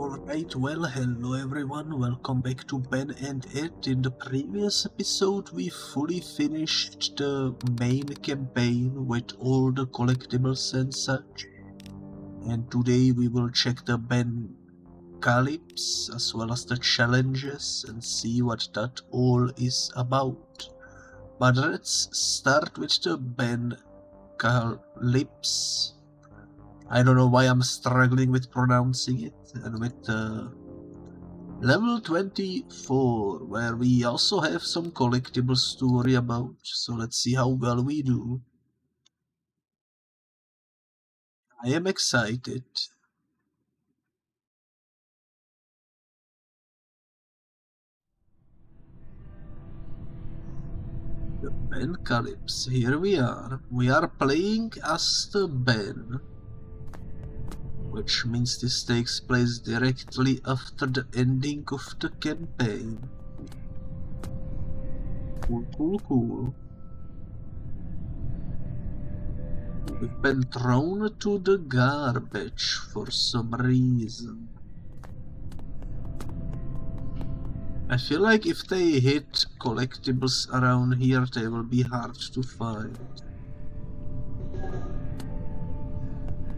Alright, well, hello everyone, welcome back to Ben and Ed. In the previous episode we fully finished the main campaign with all the collectibles and such. And today we will check the Bencalypse as well as the challenges and see what that all is about. But let's start with the Bencalypse. I don't know why I'm struggling with pronouncing it, and with level 24, where we also have some collectibles to worry about, so let's see how well we do. I am excited. The Bencalypse, here we are. We are playing as the Ben, which means this takes place directly after the ending of the campaign. Cool. We've been thrown to the garbage for some reason. I feel like if they hit collectibles around here, they will be hard to find.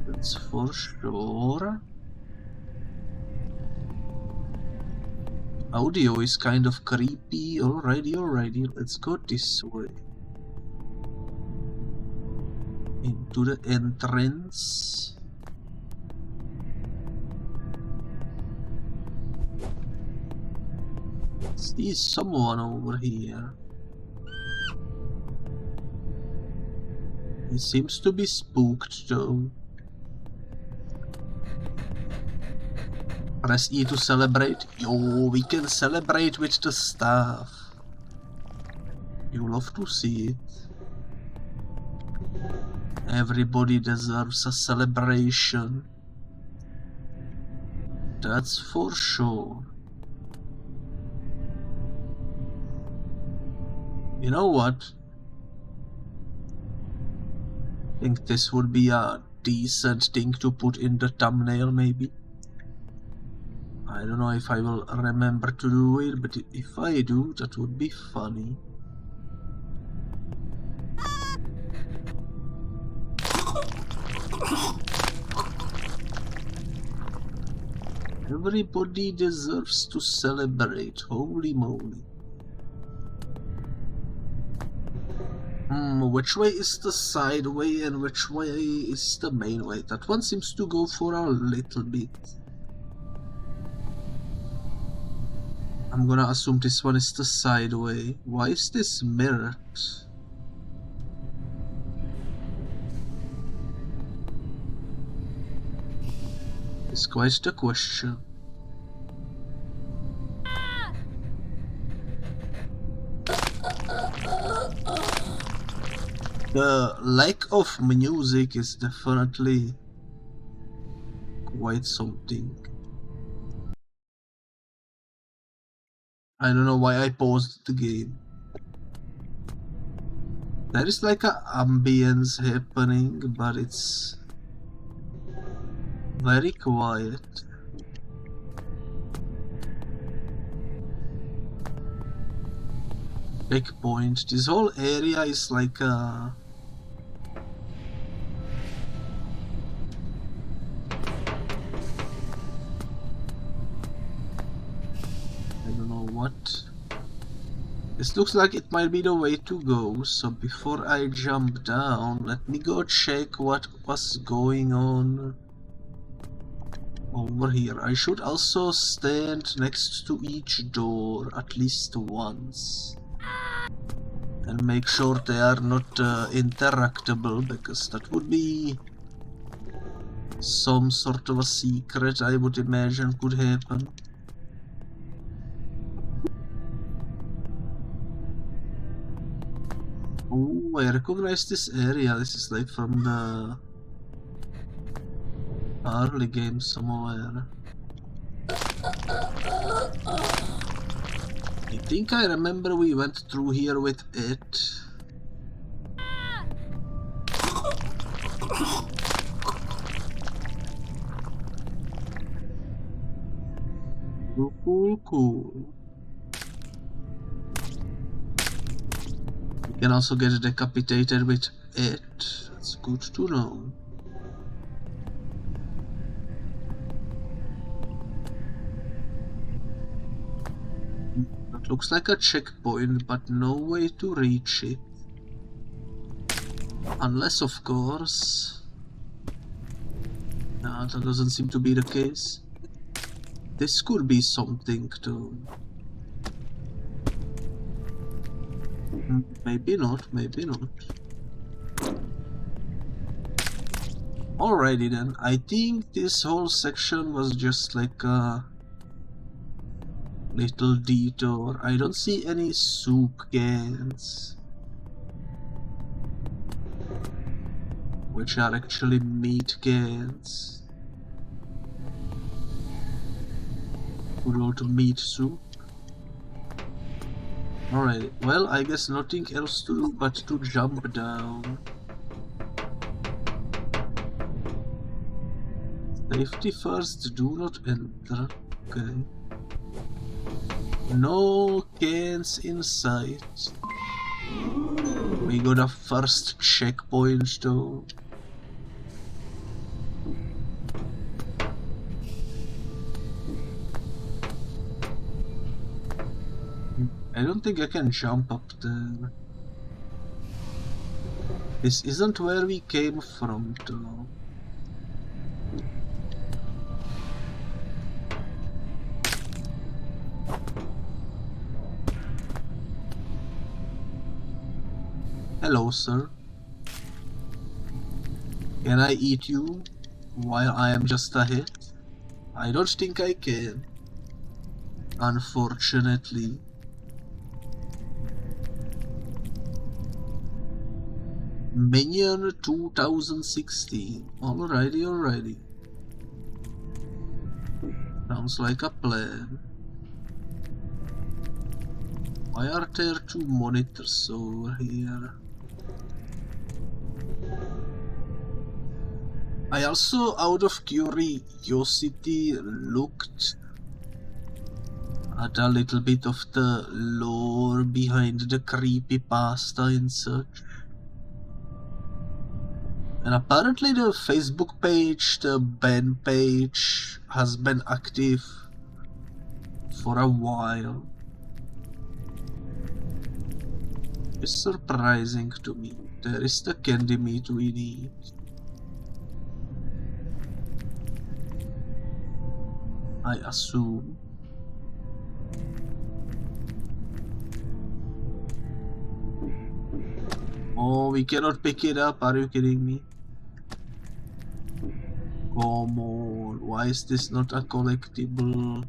That's for sure. Audio is kind of creepy. Alrighty, let's go this way. Into the entrance. See someone over here. He seems to be spooked though. Press E to celebrate. Yo, we can celebrate with the staff. You love to see it. Everybody deserves a celebration. That's for sure. You know what? I think this would be a decent thing to put in the thumbnail, maybe. I don't know if I will remember to do it, but if I do, that would be funny. Everybody deserves to celebrate, holy moly. Which way is the side way and which way is the main way? That one seems to go for a little bit. I'm gonna assume this one is the side way. Why is this mirrored? It's quite the question. The lack of music is definitely quite something. I don't know why I paused the game. There is like a ambience happening, but it's very quiet. Big point. This whole area is like a... What? This looks like it might be the way to go, so before I jump down, let me go check what was going on over here. I should also stand next to each door at least once and make sure they are not interactable, because that would be some sort of a secret I would imagine could happen. Oh, I recognize this area. This is like from the early game somewhere. I think I remember we went through here with it. Cool. You can also get decapitated with it. That's good to know. That looks like a checkpoint, but no way to reach it. Unless, of course... No, that doesn't seem to be the case. This could be something to... Maybe not, maybe not. Alrighty then, I think this whole section was just like a little detour. I don't see any soup cans, which are actually meat cans. Good old meat soup. Alright, well, I guess nothing else to do but to jump down. Safety first, do not enter. Okay. No cans in sight. We got a first checkpoint though. I don't think I can jump up there. This isn't where we came from though. Hello, sir. Can I eat you while I am just a hit? I don't think I can. Unfortunately. Minion 2016. Alrighty. Sounds like a plan. Why are there two monitors over here? I also, out of curiosity, looked at a little bit of the lore behind the creepypasta and such. And apparently the Facebook page, the ban page, has been active for a while. It's surprising to me. There is the candy meat we need. I assume. Oh, we cannot pick it up, are you kidding me? Come on, why is this not a collectible?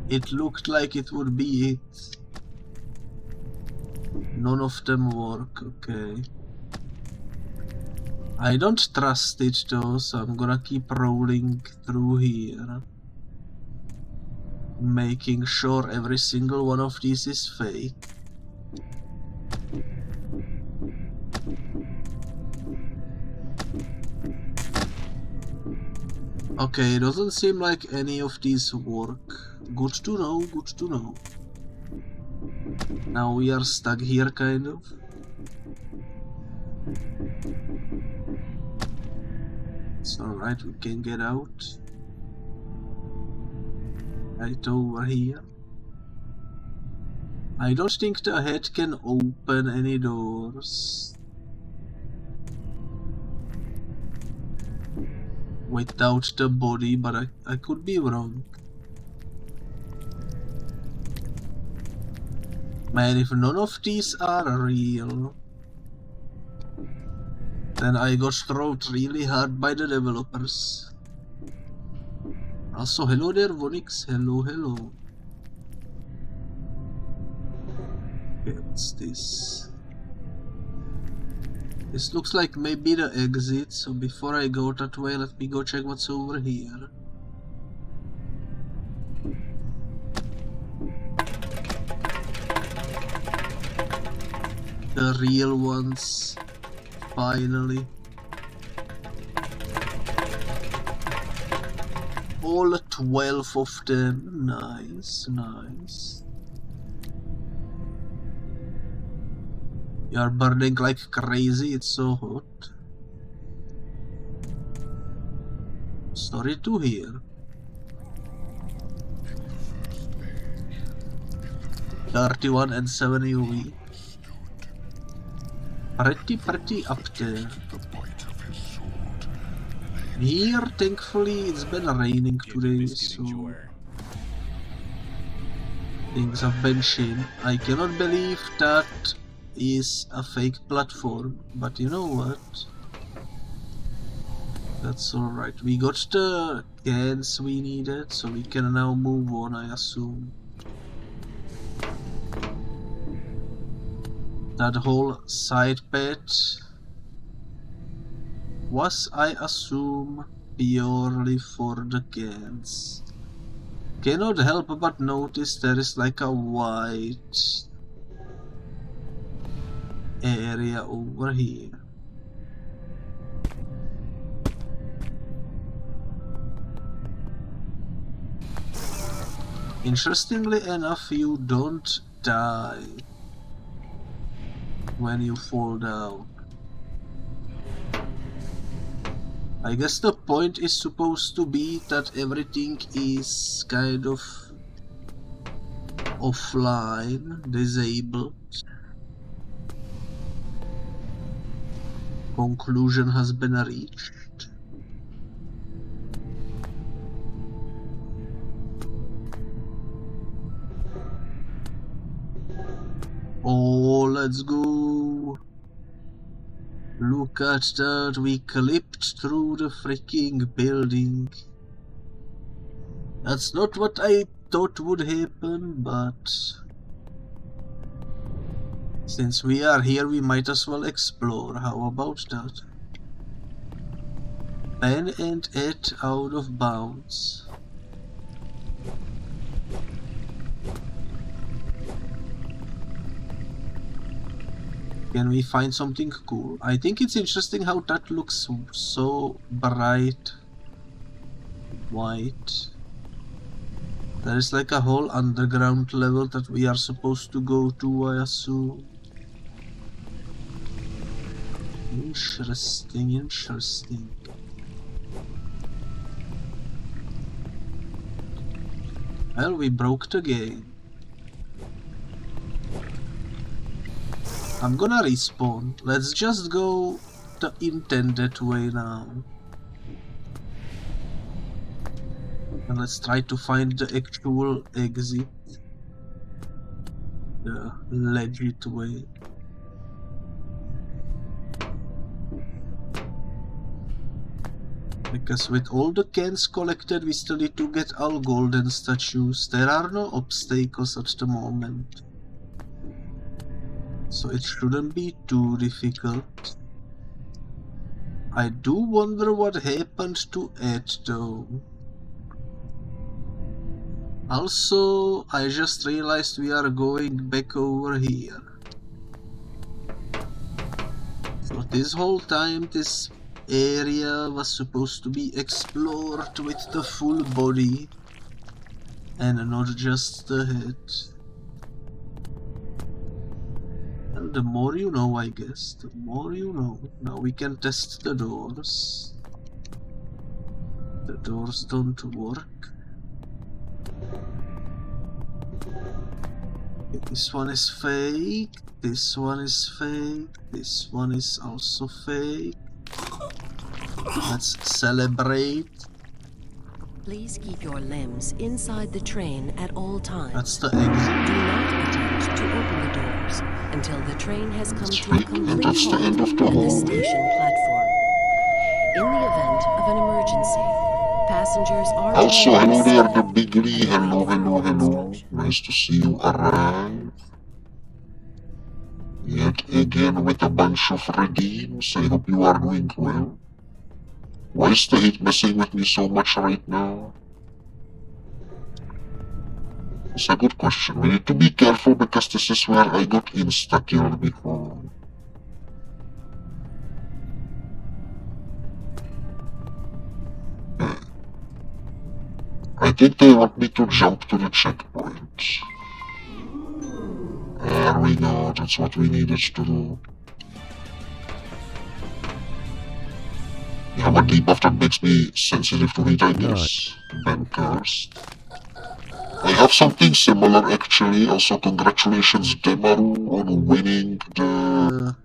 It looked like it would be it. None of them work, okay. I don't trust it though, so I'm gonna keep rolling through here. Making sure every single one of these is fake. Okay, it doesn't seem like any of these work. Good to know, good to know. Now we are stuck here, kind of. It's alright, we can get out. Right over here. I don't think the head can open any doors without the body, but I could be wrong. Man, if none of these are real, then I got trolled really hard by the developers. Also, hello there, Vonix. Hello. Okay, what's this? This looks like maybe the exit, so before I go that way, let me go check what's over here. The real ones, finally. all 12 of them. Nice, nice. You are burning like crazy, it's so hot. Sorry to hear. 31 and 7 UV. Pretty up there. Here, thankfully, it's been raining today, so things have been chilled. I cannot believe that is a fake platform, but you know what? That's alright. We got the cans we needed, so we can now move on, I assume. That whole side bit was, I assume, purely for the cans. Cannot help but notice there is like a white area over here. Interestingly enough, you don't die when you fall down. I guess the point is supposed to be that everything is kind of offline, disabled. Conclusion has been reached. Oh, let's go. Look at that, we clipped through the freaking building. That's not what I thought would happen, but since we are here, we might as well explore. How about that? Ben and Ed out of bounds. Can we find something cool? I think it's interesting how that looks so bright white. There is like a whole underground level that we are supposed to go to, I assume. Interesting, interesting. Well, we broke the game. I'm gonna respawn. Let's just go the intended way now. And let's try to find the actual exit. The legit way. Because with all the cans collected, we still need to get all golden statues. There are no obstacles at the moment, so it shouldn't be too difficult. I do wonder what happened to Ed though. Also, I just realized we are going back over here. So this whole time this area was supposed to be explored with the full body and not just the head. And the more you know, I guess. The more you know. Now we can test the doors. The doors don't work. Okay, this one is fake. This one is fake. This one is also fake. Let's celebrate. Please keep your limbs inside the train at all times. That's the exit. Do not attempt to open the doors until the train has come to a complete halt at the station platform. In the event of an emergency, passengers are Also, hello there, the Bigly. Hello. Nice to see you arrive. Yet again with a bunch of redeems. I hope you are doing well. Why is the hate messing with me so much right now? It's a good question. We need to be careful because this is where I got insta-killed before. I think they want me to jump to the checkpoint. There we go, that's what we needed to do. Yeah, but debuff that makes me sensitive to it, I guess. Bankers. I have something similar actually, also congratulations Demaru on winning the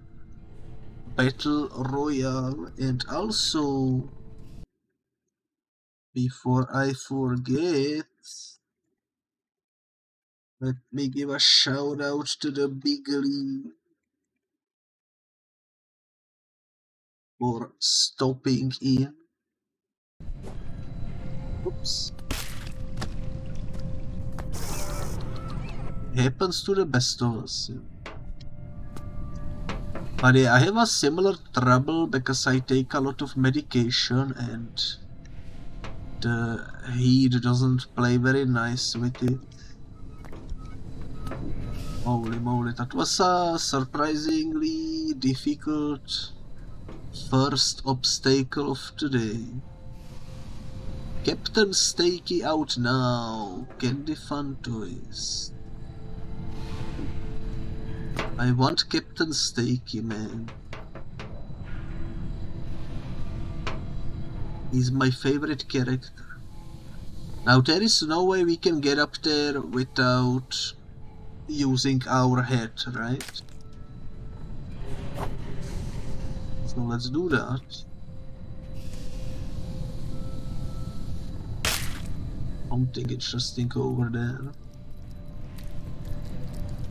Battle Royale, and also, before I forget, let me give a shout out to the big league for stopping in. Oops. Happens to the best of us. But yeah, I have a similar trouble because I take a lot of medication and the heat doesn't play very nice with it. Holy moly, that was a surprisingly difficult first obstacle of today. Captain Stakey out now. Candy Fun Toys. I want Captain Stakey, man. He's my favorite character. Now there is no way we can get up there without using our head, right? So let's do that. Something interesting over there.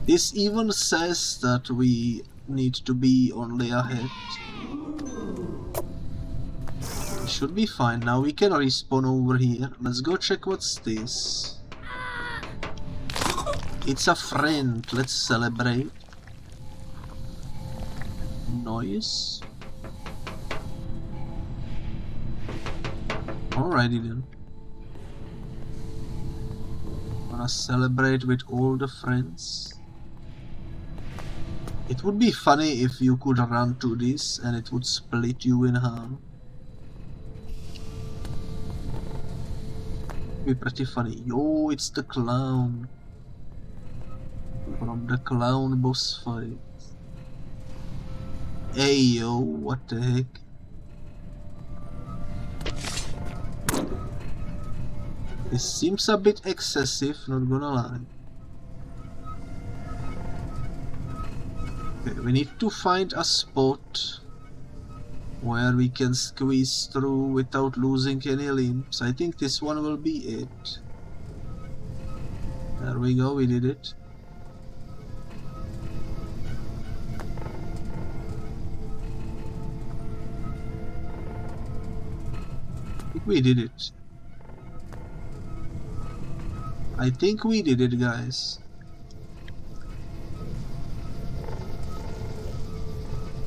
This even says that we need to be only ahead. We should be fine. Now we can respawn over here. Let's go check what's this. It's a friend. Let's celebrate. Noise. Alrighty then. Wanna celebrate with all the friends. It would be funny if you could run to this and it would split you in half. Be pretty funny. Yo, it's the clown. From the clown boss fight. Hey yo, what the heck? This seems a bit excessive, not gonna lie. Okay, we need to find a spot where we can squeeze through without losing any limbs. I think this one will be it. There we go, we did it. I think we did it. I think we did it, guys.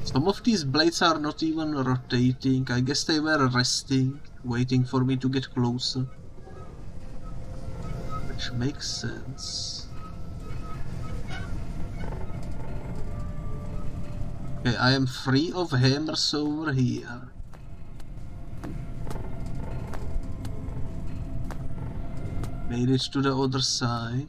Some of these blades are not even rotating. I guess they were resting, waiting for me to get closer. Which makes sense. Okay, I am free of hammers over here. Made it to the other side.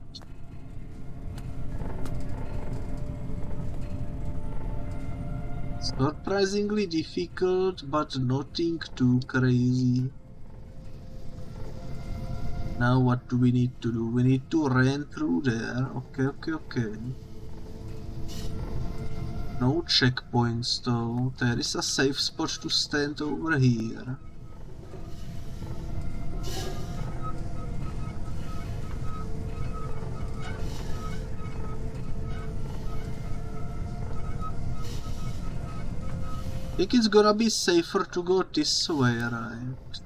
Surprisingly difficult, but nothing too crazy. Now what do we need to do? We need to run through there. Okay. No checkpoints though. There is a safe spot to stand over here. I think it's gonna be safer to go this way, right?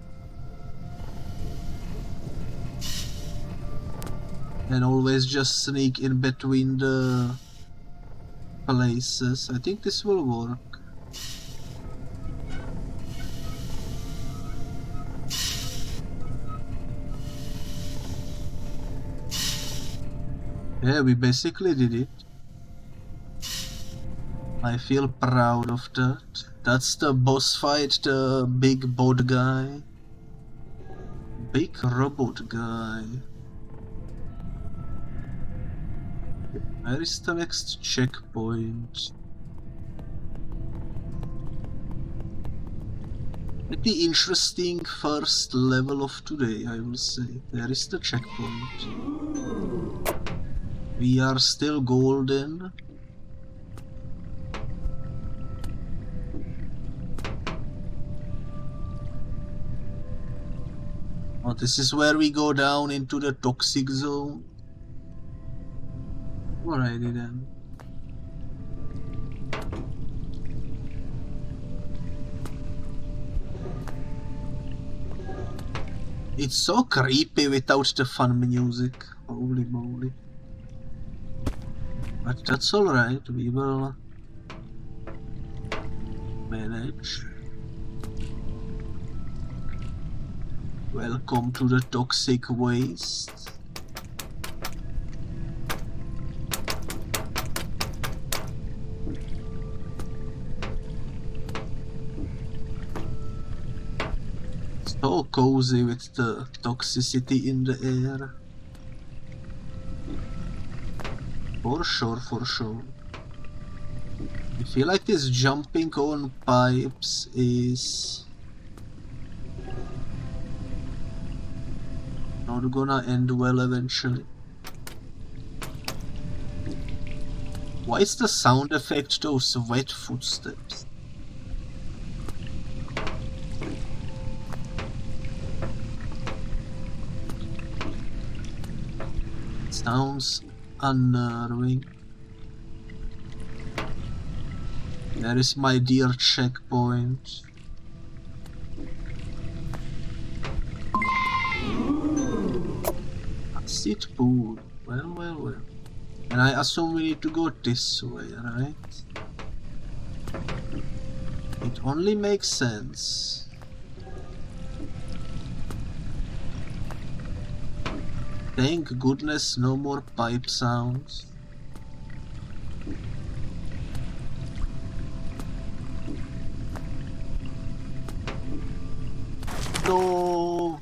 And always just sneak in between the places. I think this will work. Yeah, we basically did it. I feel proud of that. That's the boss fight, the big bot guy. big robot guy. Where is the next checkpoint? Pretty interesting first level of today, I will say. There is the checkpoint. We are still golden. Oh, this is where we go down into the toxic zone. Alrighty then. It's so creepy without the fun music. Holy moly. But that's alright, we will manage. Welcome to the toxic waste. So cozy with the toxicity in the air. For sure, for sure. I feel like this jumping on pipes is not gonna end well eventually. Why is the sound effect those wet footsteps? Sounds unnerving. There is my dear checkpoint. Acid pool. Well, well, well. And I assume we need to go this way, right? It only makes sense. Thank goodness no more pipe sounds. No!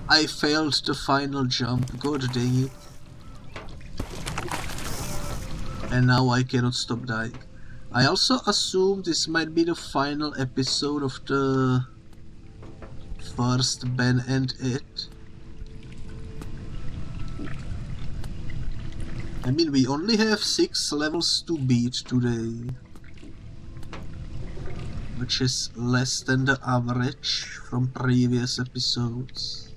I failed the final jump, god dang it. And now I cannot stop dying. I also assume this might be the final episode of the first Ben and It. I mean, we only have 6 levels to beat today, which is less than the average from previous episodes.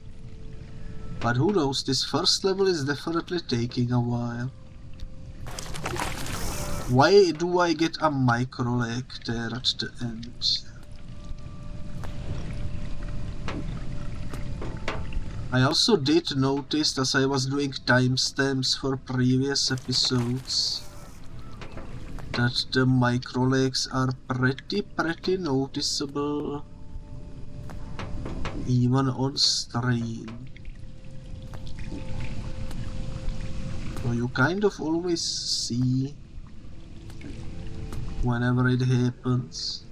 But who knows, this first level is definitely taking a while. Why do I get a micro lag there at the end? I also did notice, as I was doing timestamps for previous episodes, that the micro lags are pretty noticeable even on stream. So you kind of always see whenever it happens.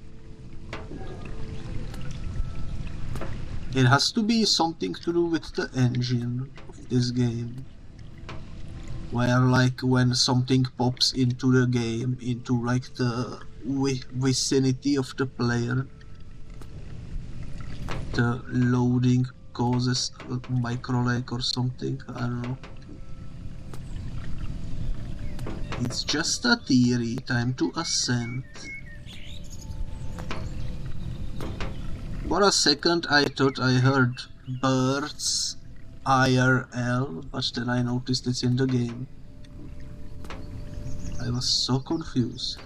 It has to be something to do with the engine of this game, where like when something pops into the game, into like the vicinity of the player, the loading causes a micro lag or something, I don't know. It's just a theory, time to ascend. For a second I thought I heard birds IRL, but then I noticed it's in the game. I was so confused.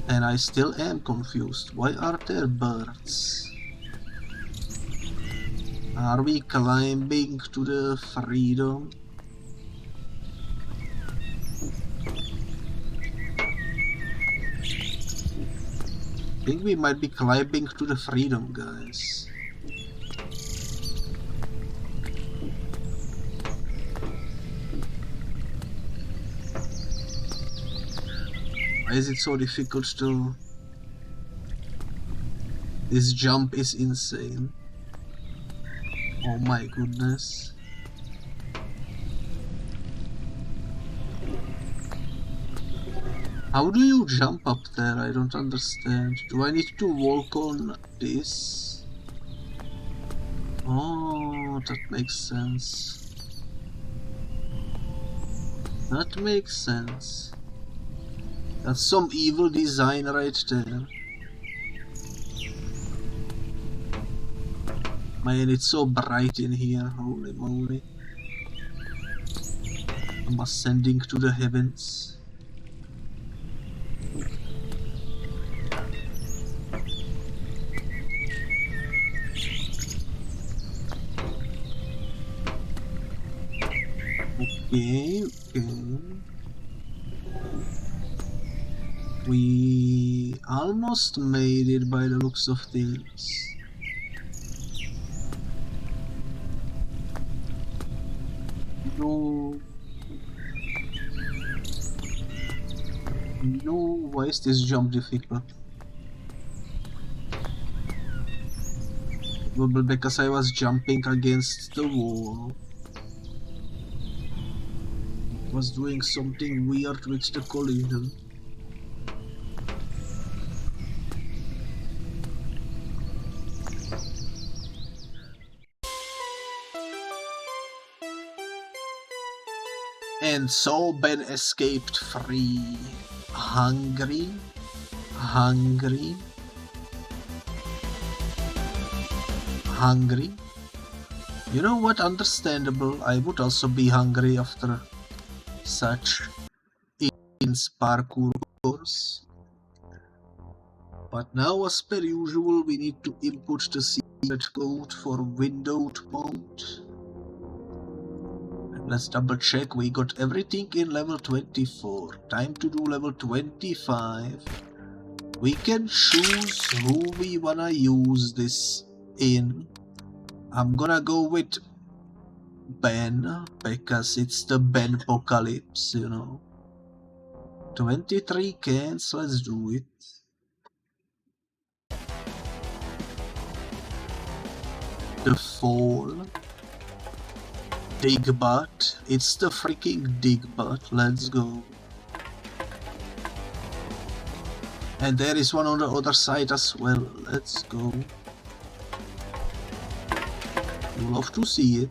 And I still am confused. Why are there birds? Are we climbing to the freedom? I think we might be climbing to the freedom, guys. Why is it so difficult to This jump is insane. Oh my goodness. How do you jump up there? I don't understand. Do I need to walk on this? Oh, that makes sense. That makes sense. That's some evil design right there. Man, it's so bright in here, holy moly. I'm ascending to the heavens. Okay. We almost made it by the looks of things. No, why is this jump difficult? Probably because I was jumping against the wall. I was doing something weird with the collision. And so Ben escaped free. Hungry. You know what? Understandable. I would also be hungry after such intense parkour course. But now, as per usual, we need to input the secret code for windowed mode. And let's double check. We got everything in level 24. Time to do level 25. We can choose who we wanna use this in. I'm gonna go with Ben, because it's the Bencalypse, you know. 23 cans, let's do it. The Fall. Digbot. It's the freaking Digbot, let's go. And there is one on the other side as well, let's go. You love to see it.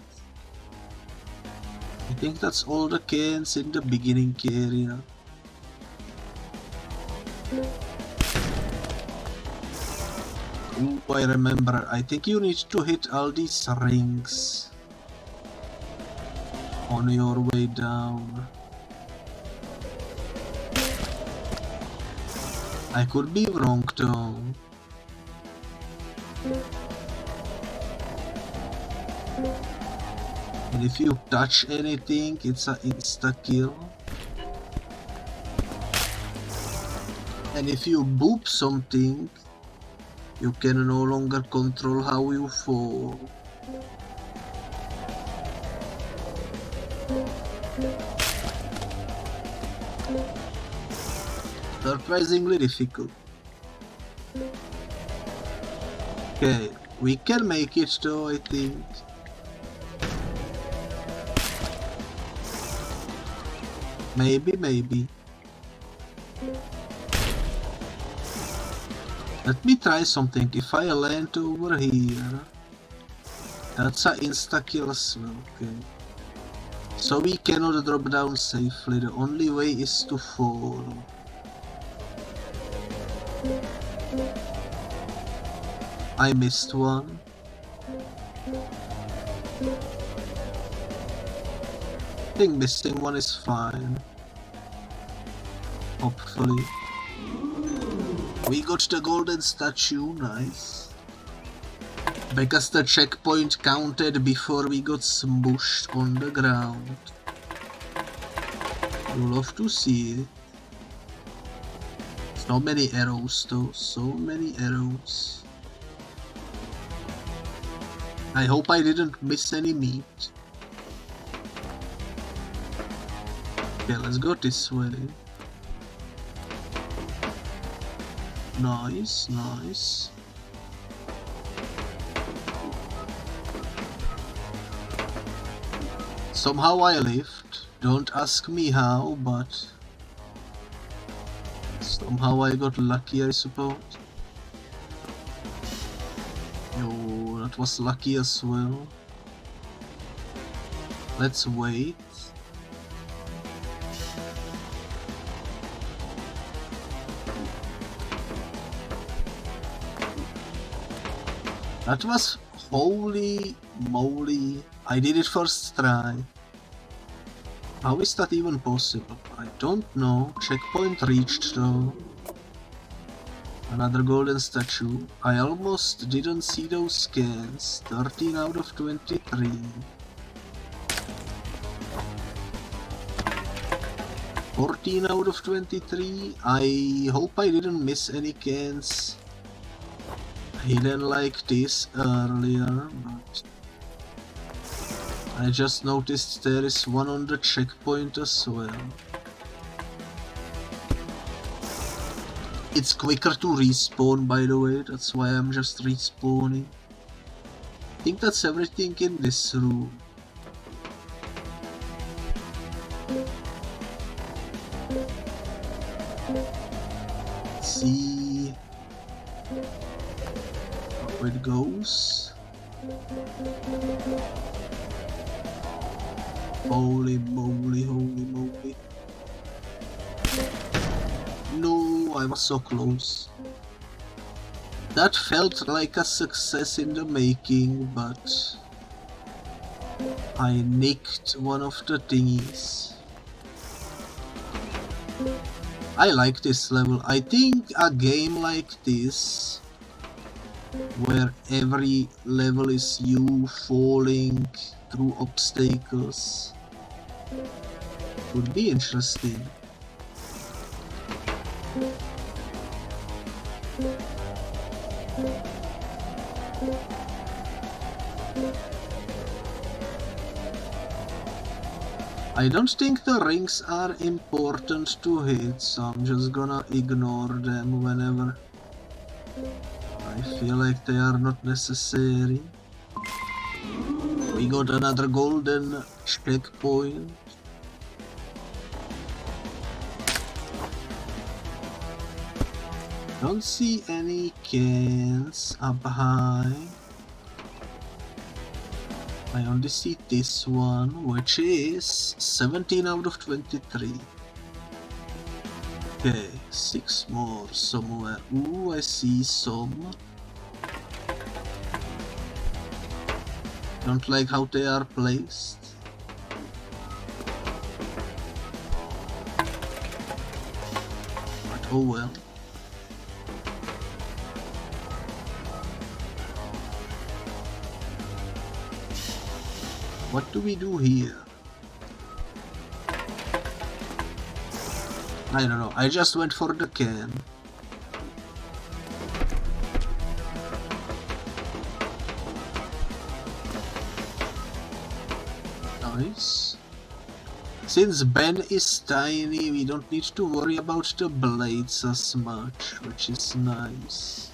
I think that's all the cans in the beginning area. Oh, I remember. I think you need to hit all these rings on your way down. I could be wrong though. And if you touch anything, it's an insta-kill. And if you boop something, you can no longer control how you fall. Surprisingly difficult. Okay, we can make it though, I think. Maybe. Let me try something. If I land over here, that's an insta-kill as well, okay. So we cannot drop down safely, the only way is to fall. I missed one. I think missing one is fine. Hopefully. We got the golden statue, nice. Because the checkpoint counted before we got smushed on the ground. You love to see it. So many arrows though, so many arrows. I hope I didn't miss any meat. Okay, let's go this way. Nice. Somehow I lived. Don't ask me how, but somehow I got lucky, I suppose. Yo, that was lucky as well. Let's wait. That was holy moly. I did it first try. How is that even possible? I don't know. Checkpoint reached though. Another golden statue. I almost didn't see those scans. 13 out of 23. $14 out of 23. I hope I didn't miss any cans hidden like this earlier, but I just noticed there is one on the checkpoint as well. It's quicker to respawn, by the way, that's why I'm just respawning. I think that's everything in this room. Let's see how it goes. Holy moly, holy moly. No, I was so close. That felt like a success in the making, but I nicked one of the thingies. I like this level. I think a game like this, where every level is you falling through obstacles, would be interesting. I don't think the rings are important to hit, so I'm just gonna ignore them whenever I feel like they are not necessary. We got another golden checkpoint. Don't see any cans up high. I only see this one, which is 17 out of 23. Okay, 6 more somewhere. Ooh, I see some. Don't like how they are placed. But oh well. What do we do here? I don't know, I just went for the can. Nice. Since Ben is tiny, we don't need to worry about the blades as much, which is nice.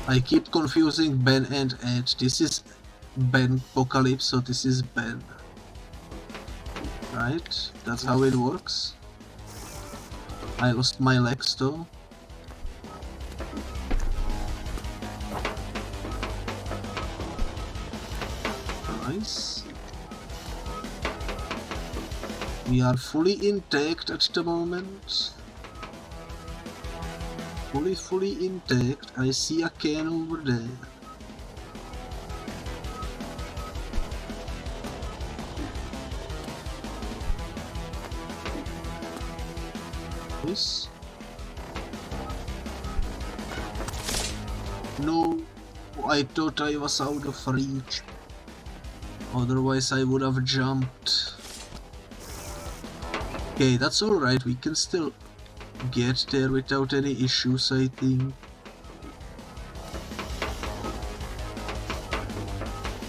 I keep confusing Ben and Ed. This is Bencalypse, so this is Ben. Right? That's how it works. I lost my legs though. Nice. We are fully intact at the moment. Fully intact. I see a can over there. This? No, I thought I was out of reach. Otherwise I would have jumped. Okay, that's alright, we can still get there without any issues, I think.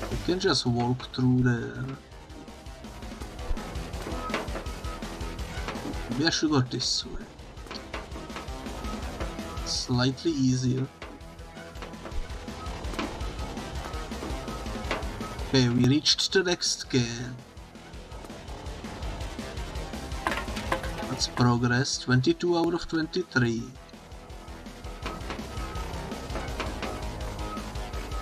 We can just walk through there. Maybe I should go this way. Slightly easier. Okay, we reached the next can. Let's progress. 22 out of 23.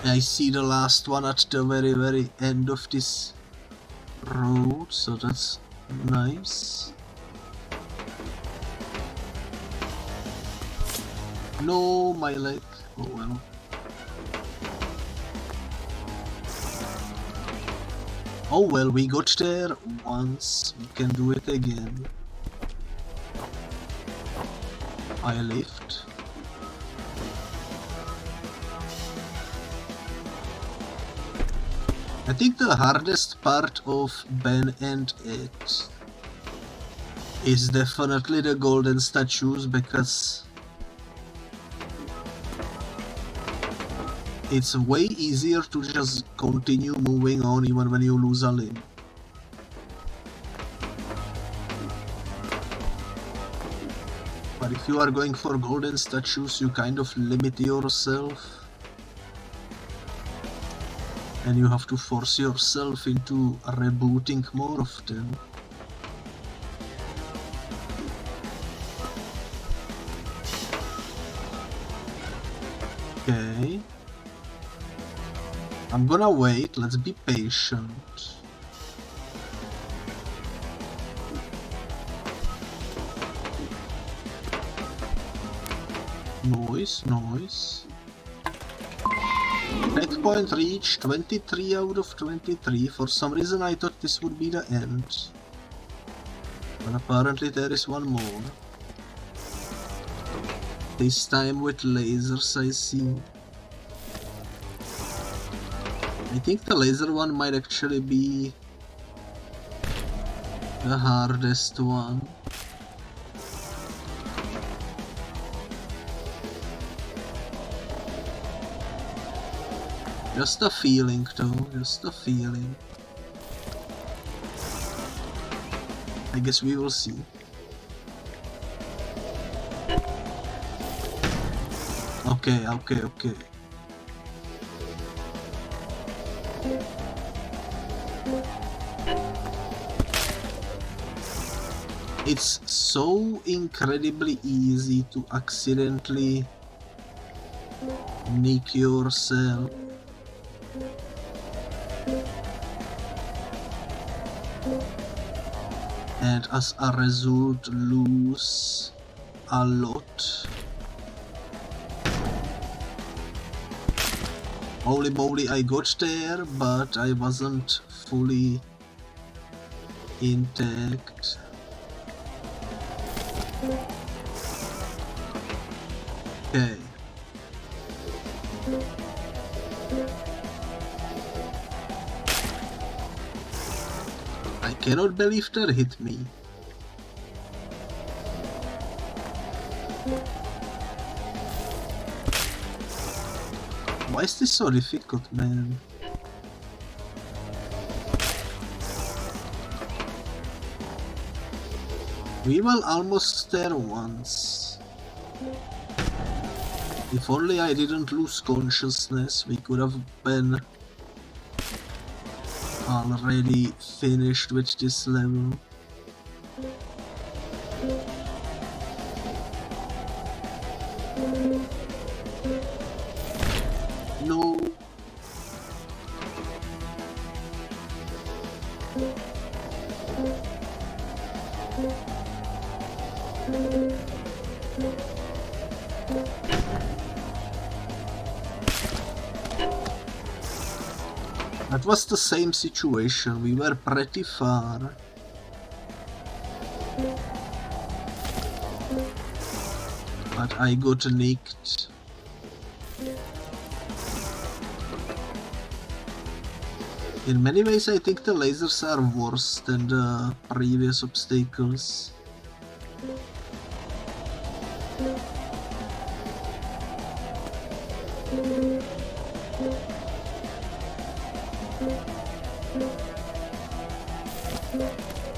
I see the last one at the very end of this road, so that's nice. No, my leg. Oh well. Oh well, we got there once. We can do it again. I lift. I think the hardest part of Ben and It is definitely the golden statues, because it's way easier to just continue moving on even when you lose a limb. But if you are going for golden statues, you kind of limit yourself. And you have to force yourself into rebooting more often. Okay. I'm gonna wait, let's be patient. Noise. Checkpoint reached, 23 out of 23. For some reason I thought this would be the end. But apparently there is one more. This time with lasers, I see. I think the laser one might actually be the hardest one. Just a feeling though, just a feeling. I guess we will see. Okay. It's so incredibly easy to accidentally nick yourself. And as a result lose a lot. Holy moly, I got there, but I wasn't fully intact. Okay. I cannot believe that hit me. Why is this so difficult, man? We were almost there once. If only I didn't lose consciousness, we could have been already finished with this level. No. That was the same situation, we were pretty far. But I got nicked. In many ways I think the lasers are worse than the previous obstacles.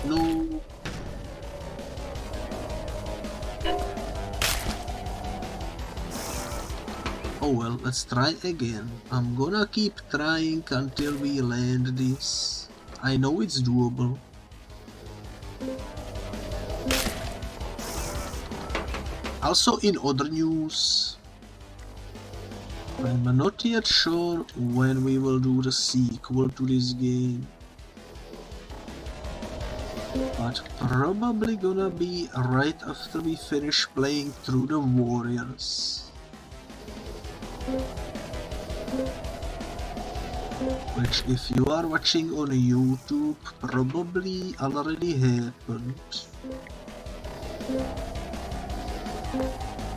No. Oh well, let's try again. I'm gonna keep trying until we land this. I know it's doable. Also in other news, I'm not yet sure when we will do the sequel to this game. But probably gonna be right after we finish playing through the Warriors. Which, if you are watching on YouTube, probably already happened.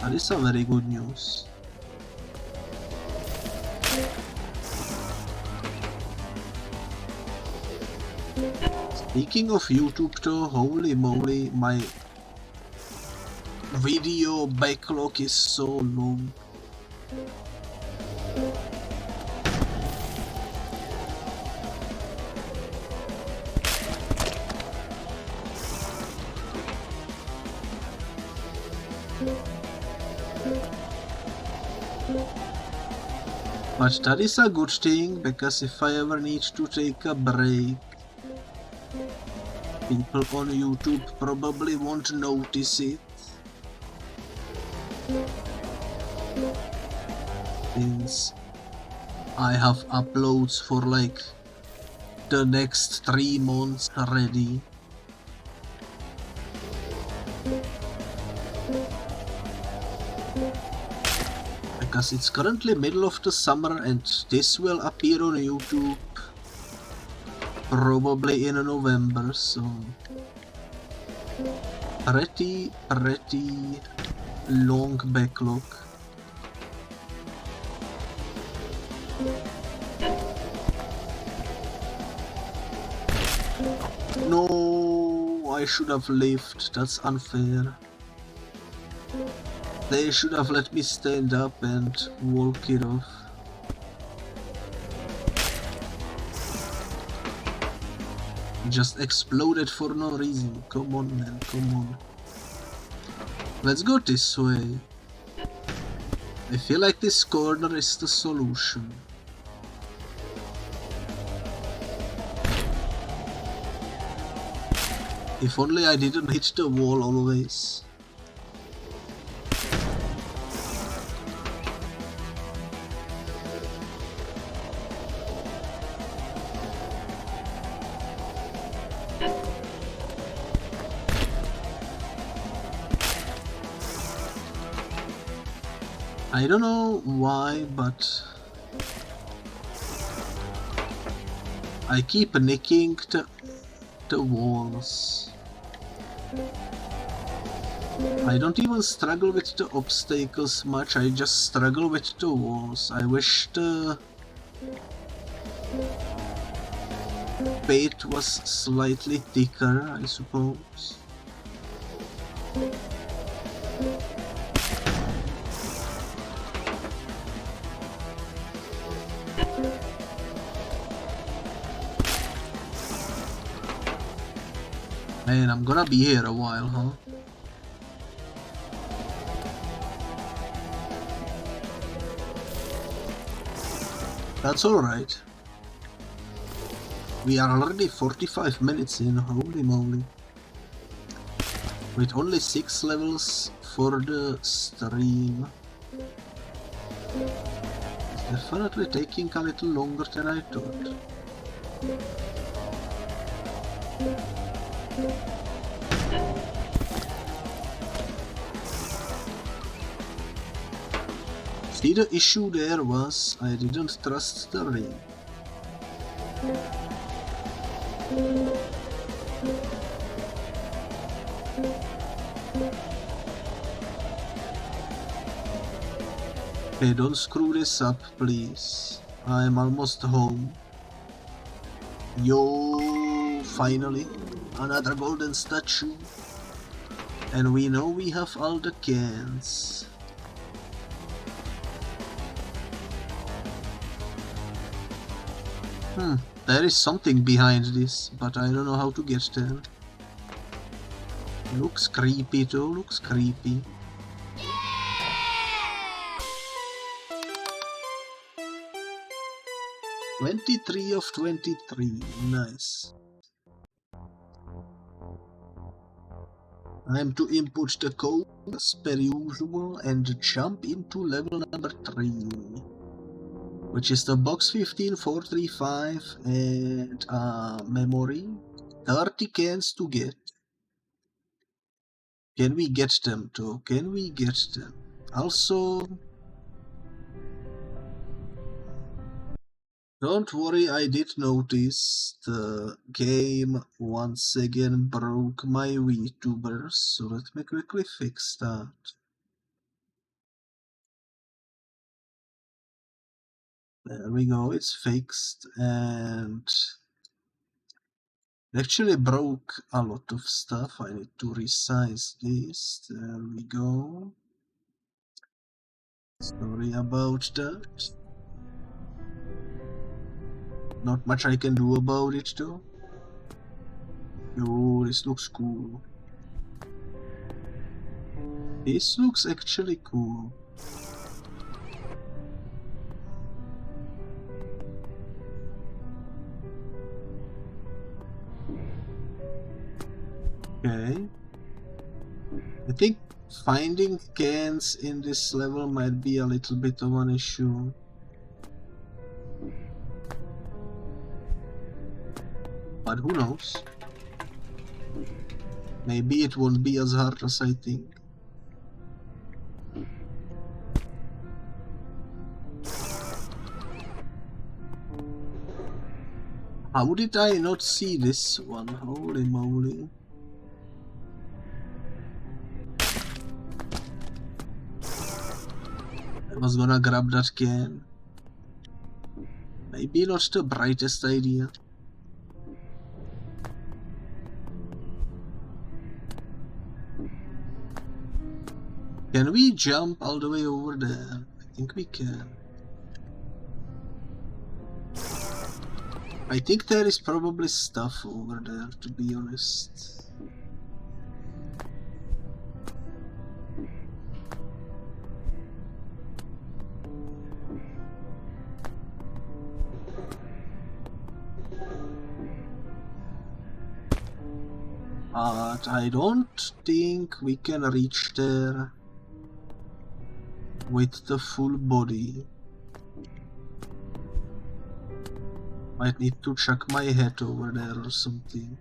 That is a very good news. Speaking of YouTube though, holy moly, my video backlog is so long. But that is a good thing, because if I ever need to take a break, people on YouTube probably won't notice it. Since I have uploads for like the next 3 months already. Because it's currently middle of the summer and this will appear on YouTube probably in November, so pretty long backlog. No, I should have lived, that's unfair. They should have let me stand up and walk it off. Just exploded for no reason. Come on, man, come on. Let's go this way. I feel like this corner is the solution. If only I didn't hit the wall always. I don't know why, but I keep nicking the walls. I don't even struggle with the obstacles much, I just struggle with the walls. I wish the bait was slightly thicker, I suppose. Man, I'm gonna be here a while, huh? That's alright. We are already 45 minutes in, holy moly. With only 6 levels for the stream. It's definitely taking a little longer than I thought. See, the issue there was I didn't trust the ring. Hey, don't screw this up, please. I'm almost home. Yo, finally, another golden statue. And we know we have all the cans. There is something behind this, but I don't know how to get there. Looks creepy though, looks creepy. 23 of 23, nice. Time to input the code as per usual and jump into level number 3, which is the box 15435 and memory. 30 cans to get. Can we get them too? Can we get them? Also, don't worry, I did notice the game once again broke my VTubers, so let me quickly fix that. There we go, it's fixed, and it actually broke a lot of stuff. I need to resize this. There we go. Sorry about that. Not much I can do about it though. Yo, this looks cool. This looks actually cool. Okay. I think finding cans in this level might be a little bit of an issue. But who knows? Maybe it won't be as hard as I think. How did I not see this one? Holy moly. I was gonna grab that can. Maybe not the brightest idea. Can we jump all the way over there? I think we can. I think there is probably stuff over there, to be honest. But I don't think we can reach there with the full body. Might need to chuck my head over there or something.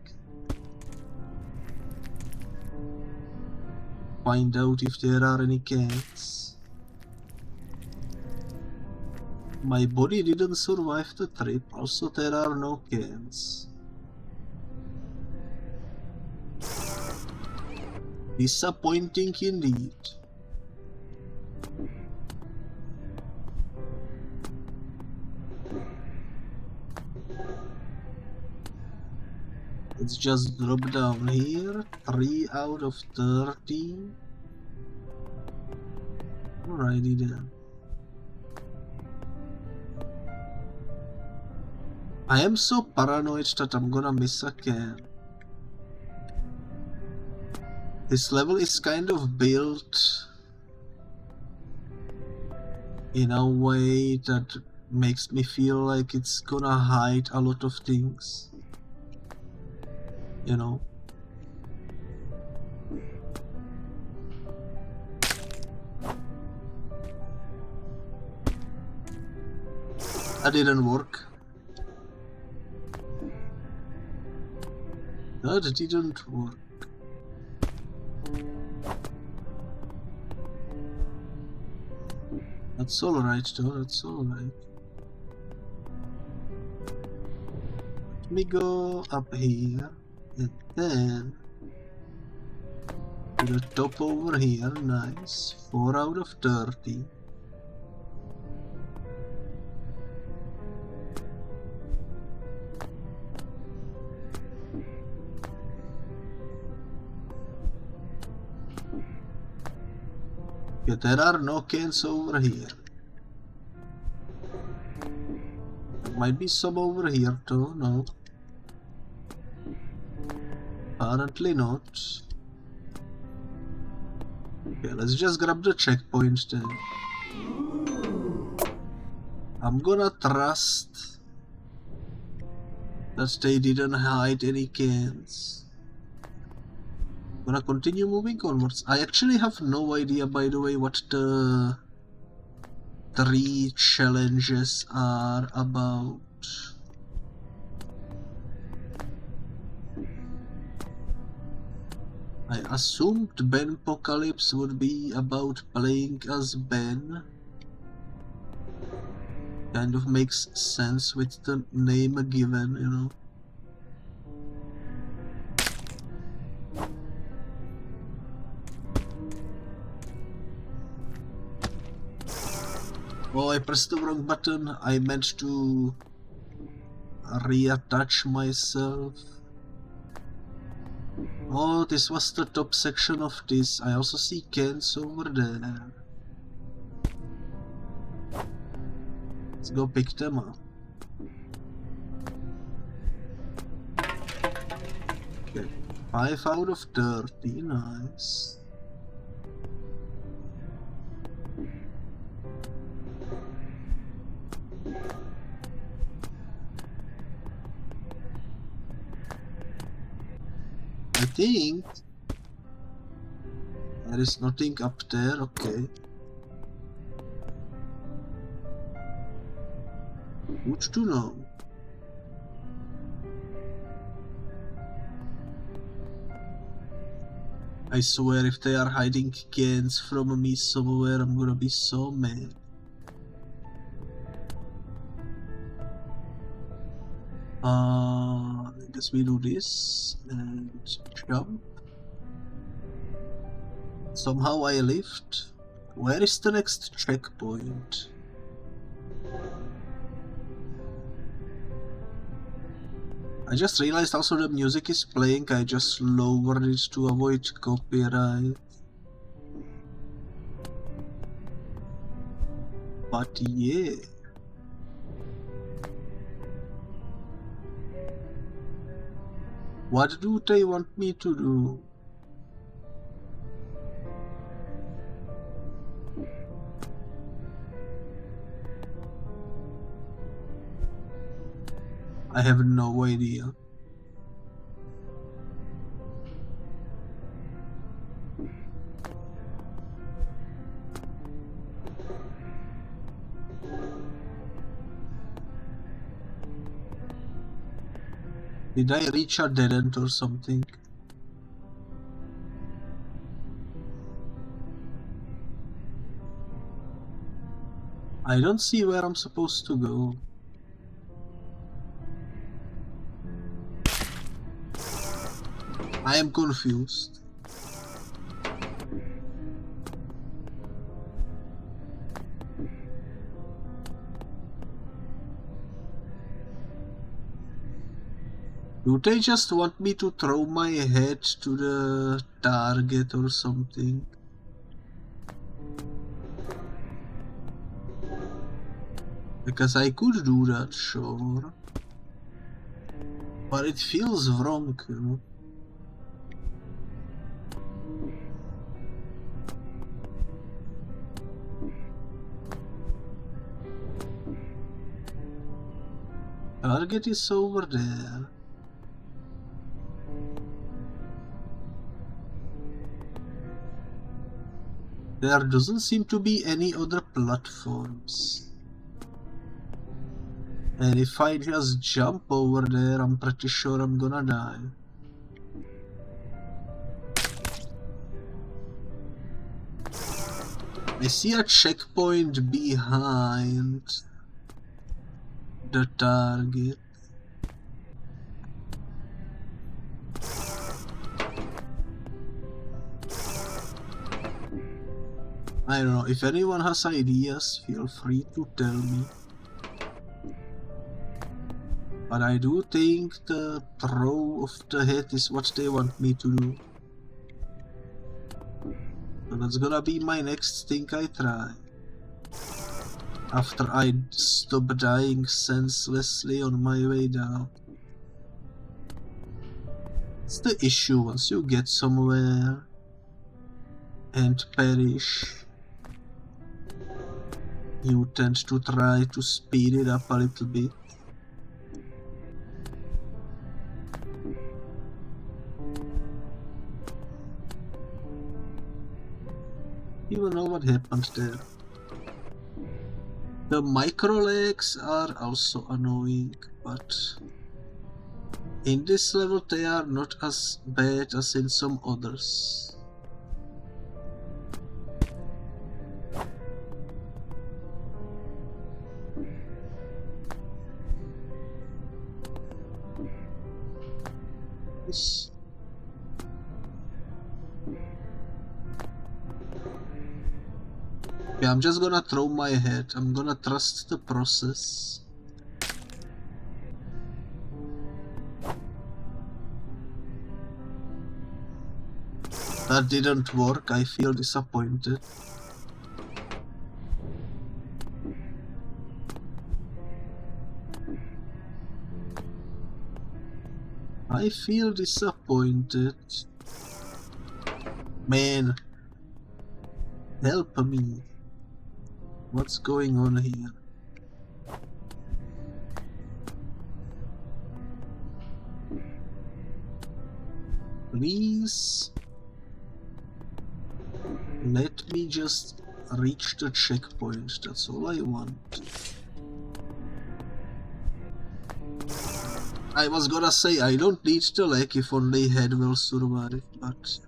Find out if there are any cans. My body didn't survive the trip, also there are no cans. Disappointing indeed. Let's just drop down here. 3 out of 30. Alrighty then. I am so paranoid that I'm gonna miss a can. This level is kind of built in a way that makes me feel like it's gonna hide a lot of things. You know? That didn't work. That didn't work. That's alright though, that's alright. Let me go up here. And then to the top over here, nice. 4 out of 30. Yeah, there are no cans over here. There might be some over here too, no. Apparently not. Okay, let's just grab the checkpoint then. I'm gonna trust that they didn't hide any cans. Gonna continue moving onwards. I actually have no idea, by the way, what the 3 challenges are about. I assumed Bencalypse would be about playing as Ben. Kind of makes sense with the name given, you know. Oh, I pressed the wrong button. I meant to reattach myself. Oh, this was the top section of this. I also see cans over there. Let's go pick them up. Okay, 5 out of 30, nice. I think there is nothing up there, okay. Good to know. I swear if they are hiding cans from me somewhere, I'm gonna be so mad. I guess we do this and jump. Somehow I lived. Where is the next checkpoint? I just realized also the music is playing. I just lowered it to avoid copyright. But yeah. What do they want me to do? I have no idea. Did I reach a dead end or something? I don't see where I'm supposed to go. I am confused. Do they just want me to throw my head to the target or something? Because I could do that, sure. But it feels wrong, you know. Target is over there. There doesn't seem to be any other platforms. And if I just jump over there, I'm pretty sure I'm gonna die. I see a checkpoint behind the target. I don't know, if anyone has ideas, feel free to tell me. But I do think the throw of the head is what they want me to do. So that's gonna be my next thing I try. After I stop dying senselessly on my way down. It's the issue once you get somewhere and perish. You tend to try to speed it up a little bit. don't know what happened there. The micro lags are also annoying, but in this level they are not as bad as in some others. Yes. Yeah, I'm just gonna throw my head. I'm gonna trust the process. That didn't work. I feel disappointed. I feel disappointed. Man, help me. What's going on here? Please let me just reach the checkpoint. That's all I want. I was gonna say I don't need the lag if only head will survive, but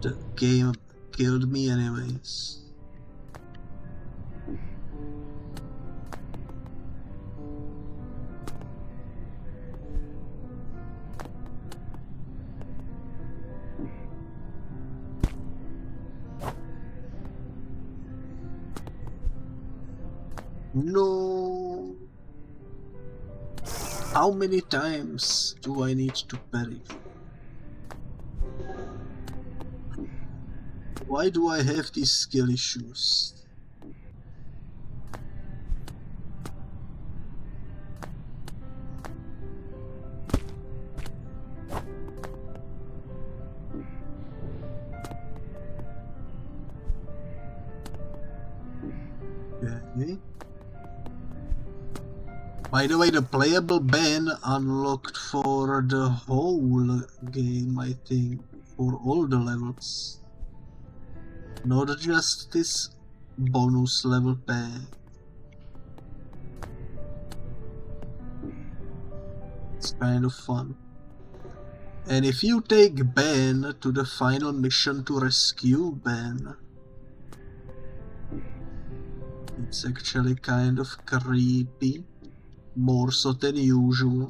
the game killed me anyways. No. How many times do I need to parry? Why do I have these skill issues? Okay. By the way, the playable ban unlocked for the whole game, I think, for all the levels. Not just this bonus level pack. It's kind of fun. And if you take Ben to the final mission to rescue Ben, it's actually kind of creepy. More so than usual.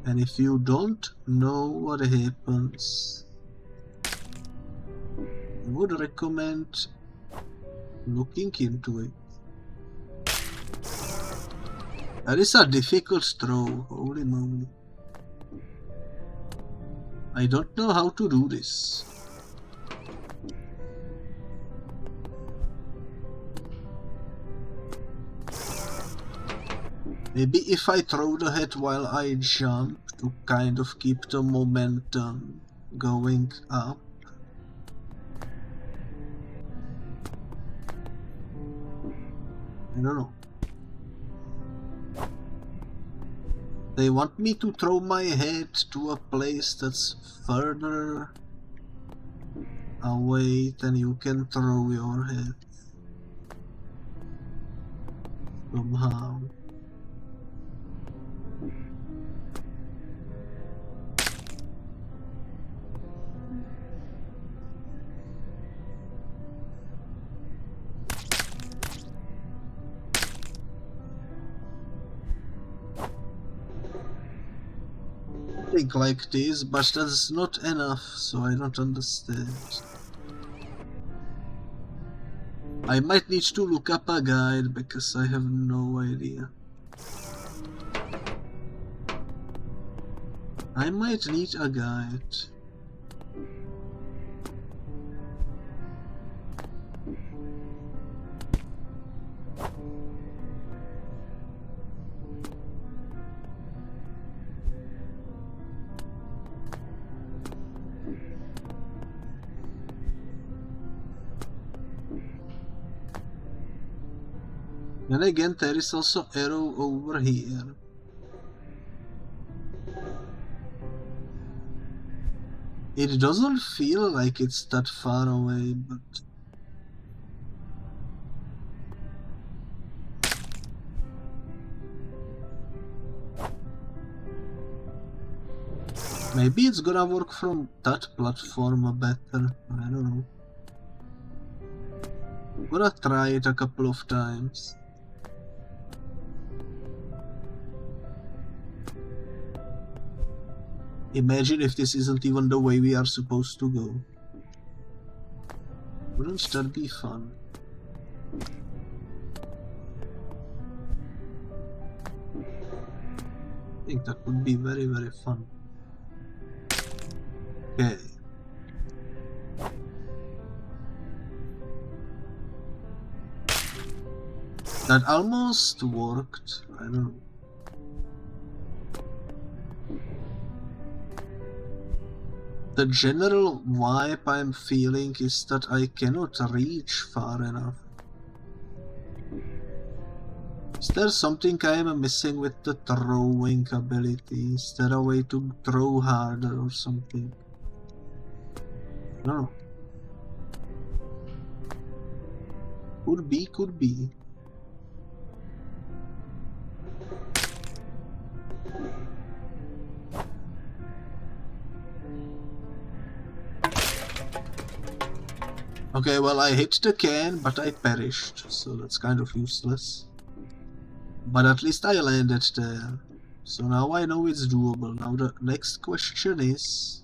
And if you don't know what happens, I would recommend looking into it. That is a difficult throw, holy moly. I don't know how to do this. Maybe if I throw the head while I jump to kind of keep the momentum going up. I don't know. They want me to throw my head to a place that's further away than you can throw your head. Somehow. Like this, but that's not enough, so I don't understand. I might need to look up a guide because I have no idea. I might need a guide. And again, there is also arrow over here. It doesn't feel like it's that far away, but... maybe it's gonna work from that platform better, I don't know. I'm gonna try it a couple of times. Imagine if this isn't even the way we are supposed to go. Wouldn't that be fun? I think that would be very, very fun. Okay. That almost worked. I don't know. The general vibe I'm feeling is that I cannot reach far enough. Is there something I am missing with the throwing ability? Is there a way to throw harder or something? No. Could be, could be. Okay, well, I hit the can, but I perished, so that's kind of useless. But at least I landed there. So now I know it's doable. Now the next question is...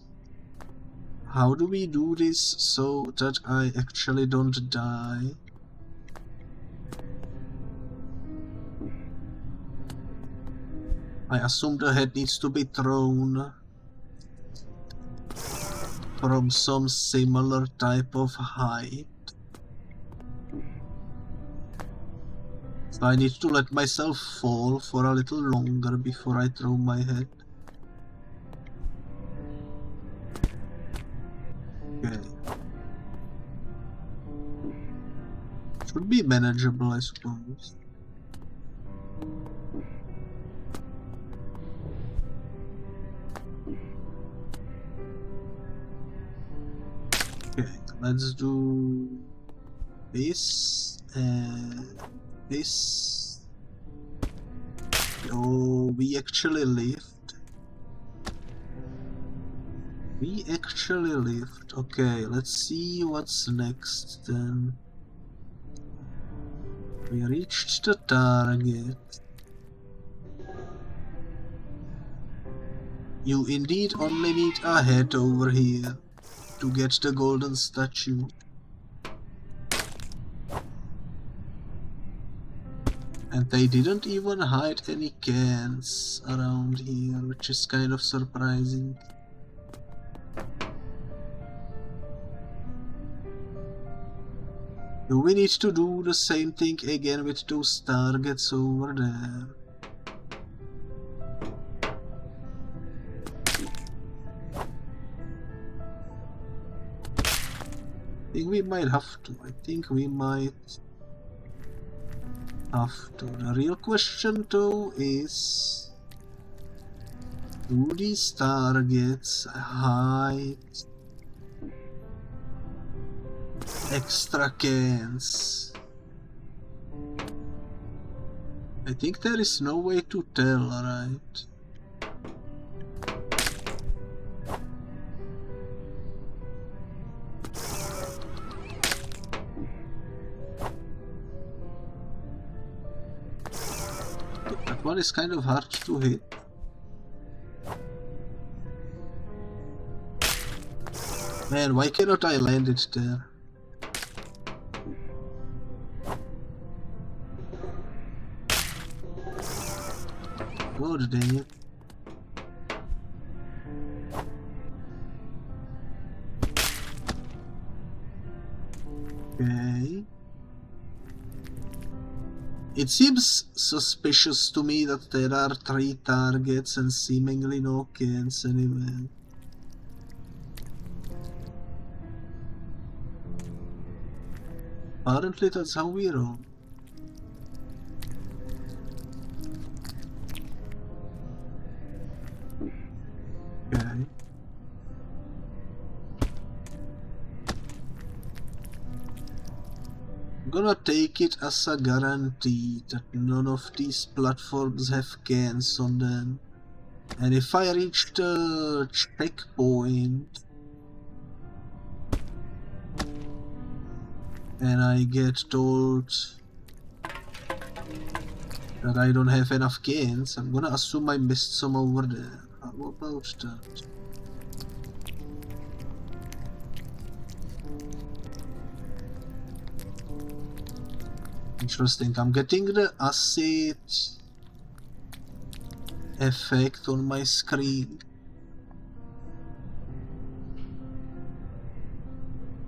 how do we do this so that I actually don't die? I assume the head needs to be thrown from some similar type of height. So I need to let myself fall for a little longer before I throw my head. Okay. Should be manageable, I suppose. Okay, let's do this and this. Oh, we actually lived. We actually lived. Okay, let's see what's next then. We reached the target. You indeed only need a head over here to get the golden statue. And they didn't even hide any cans around here, which is kind of surprising. Do we need to do the same thing again with those targets over there? I think we might have to. I think we might have to. The real question though is, do these targets hide extra cans? I think there is no way to tell, right? That one is kind of hard to hit. Man, why cannot I land it there? God dang it. Okay. It seems suspicious to me that there are 3 targets and seemingly no cans anywhere. Apparently that's how we roll. Okay. gonna take it as a guarantee that none of these platforms have cans on them. And if I reach the checkpoint and I get told that I don't have enough cans, I'm gonna assume I missed some over there. How about that? Interesting, I'm getting the acid effect on my screen.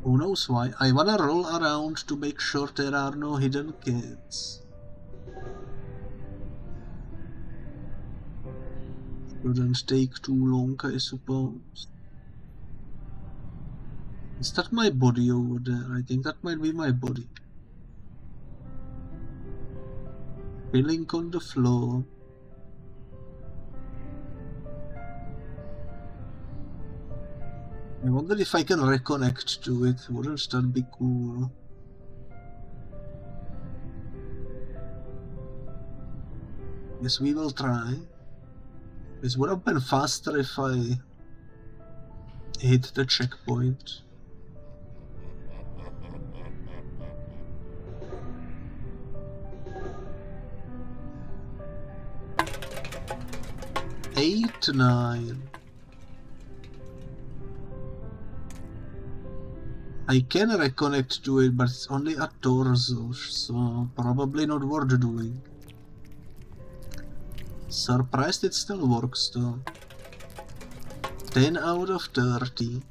Who knows why? I wanna roll around to make sure there are no hidden cans. Shouldn't take too long, I suppose. Is that my body over there? I think that might be my body. Spilling on the floor. I wonder if I can reconnect to it. Wouldn't that be cool? Yes, we will try. This would have been faster if I hit the checkpoint. Eight, 9. I can reconnect to it, but it's only a torso, so probably not worth doing. Surprised it still works though. 10 out of 30.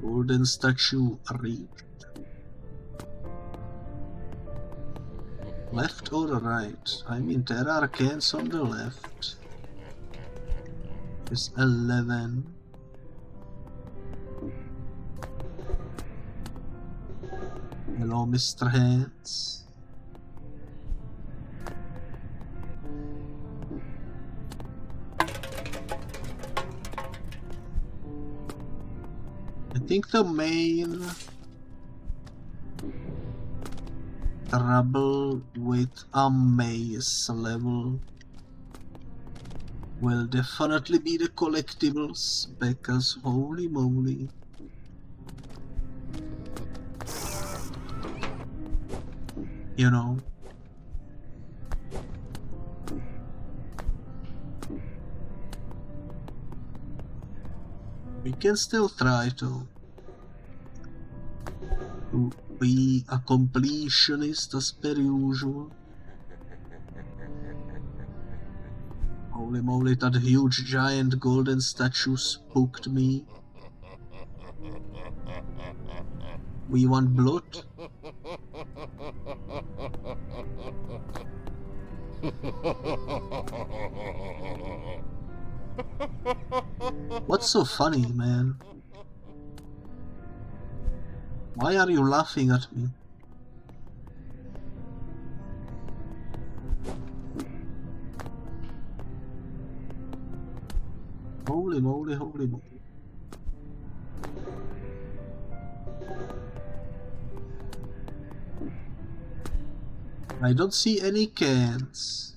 Golden statue reached. Left or right? I mean, there are cans on the left. It's 11. Hello, Mr. Hands. I think the main trouble with a maze level will definitely be the collectibles, because holy moly. You know. We can still try to be a completionist as per usual. Holy moly, that huge giant golden statue spooked me. We want blood? What's so funny, man? Why are you laughing at me? Holy moly, holy moly. I don't see any cans.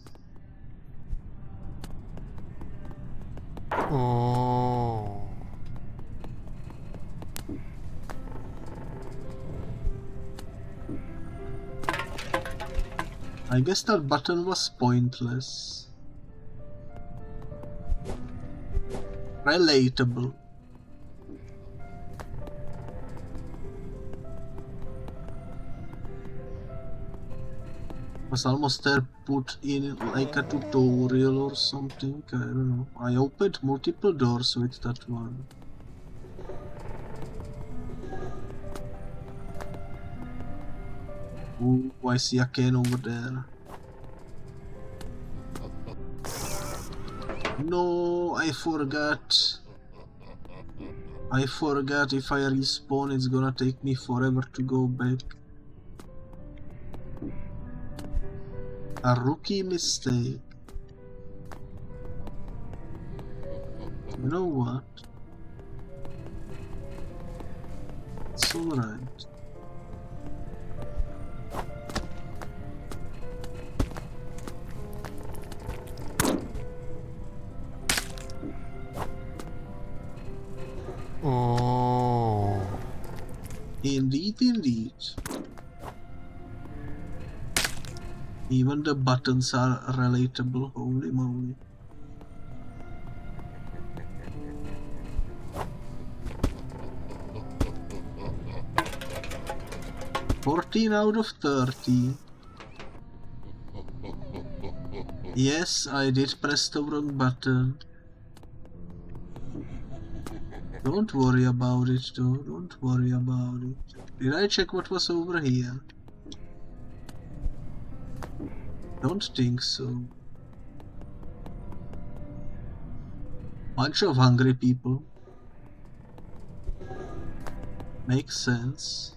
Oh. I guess that button was pointless. Relatable. Was almost there put in like a tutorial or something, I don't know. I opened multiple doors with that one. Ooh, I see a can over there. No, I forgot. I forgot if I respawn it's gonna take me forever to go back. A rookie mistake. You know what? It's alright. Oh. Indeed, indeed. Even the buttons are relatable, holy moly. "14 out of 30. Yes, I did press the wrong button. Don't worry about it though, don't worry about it. Did I check what was over here? Don't think so. Bunch of hungry people. Makes sense.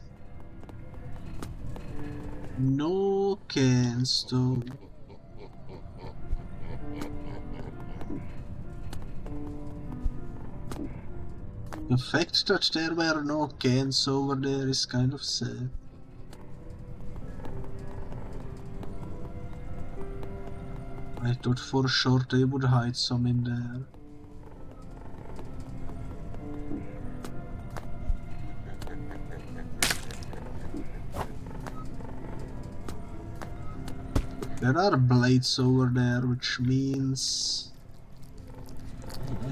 No cans though. The fact that there were no cans over there is kind of sad. I thought for sure they would hide some in there. There are blades over there, which means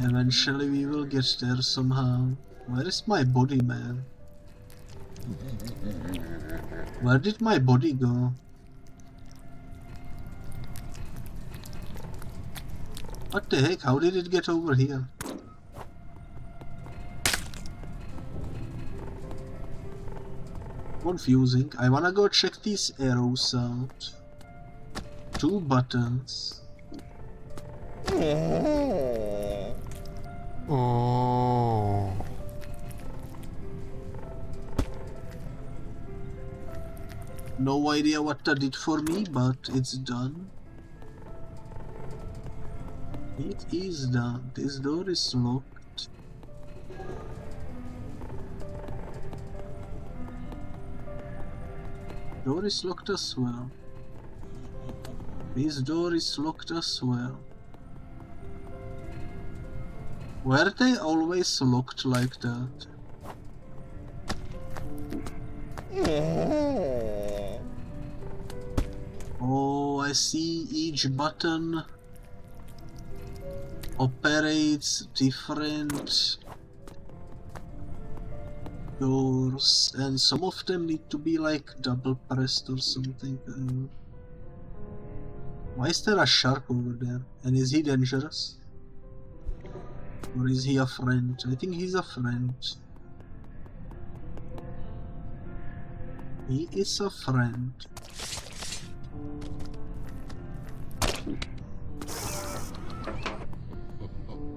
eventually we will get there somehow. Where is my body, man? Where did my body go? What the heck? How did it get over here? Confusing. I wanna go check these arrows out. 2 buttons. Oh. No idea what that did for me, but it's done. It is done. This door is locked. Door is locked as well. This door is locked as well. Were they always locked like that? Oh, I see. Each button operates different doors, and some of them need to be like double pressed or something. Why is there a shark over there? And is he dangerous? Or is he a friend? I think he's a friend. He is a friend.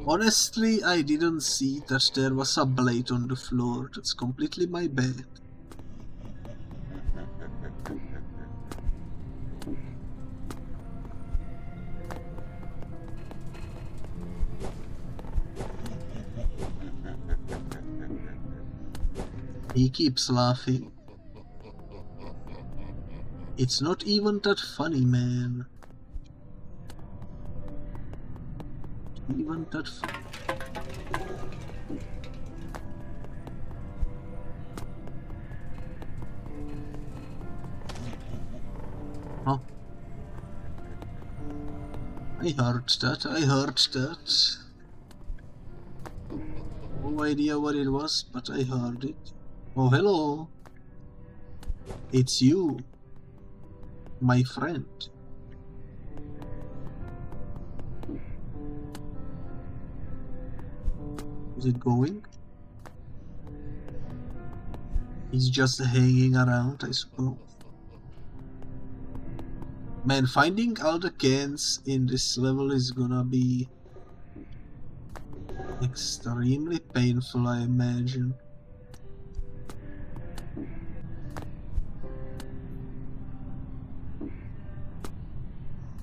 Honestly, I didn't see that there was a blade on the floor. That's completely my bad. He keeps laughing. It's not even that funny, man. Even that funny. Huh? I heard that, I heard that. No idea what it was, but I heard it. Oh, hello. It's you, my friend. Is it going? He's just hanging around, I suppose. Man, finding all the cans in this level is gonna be extremely painful, I imagine.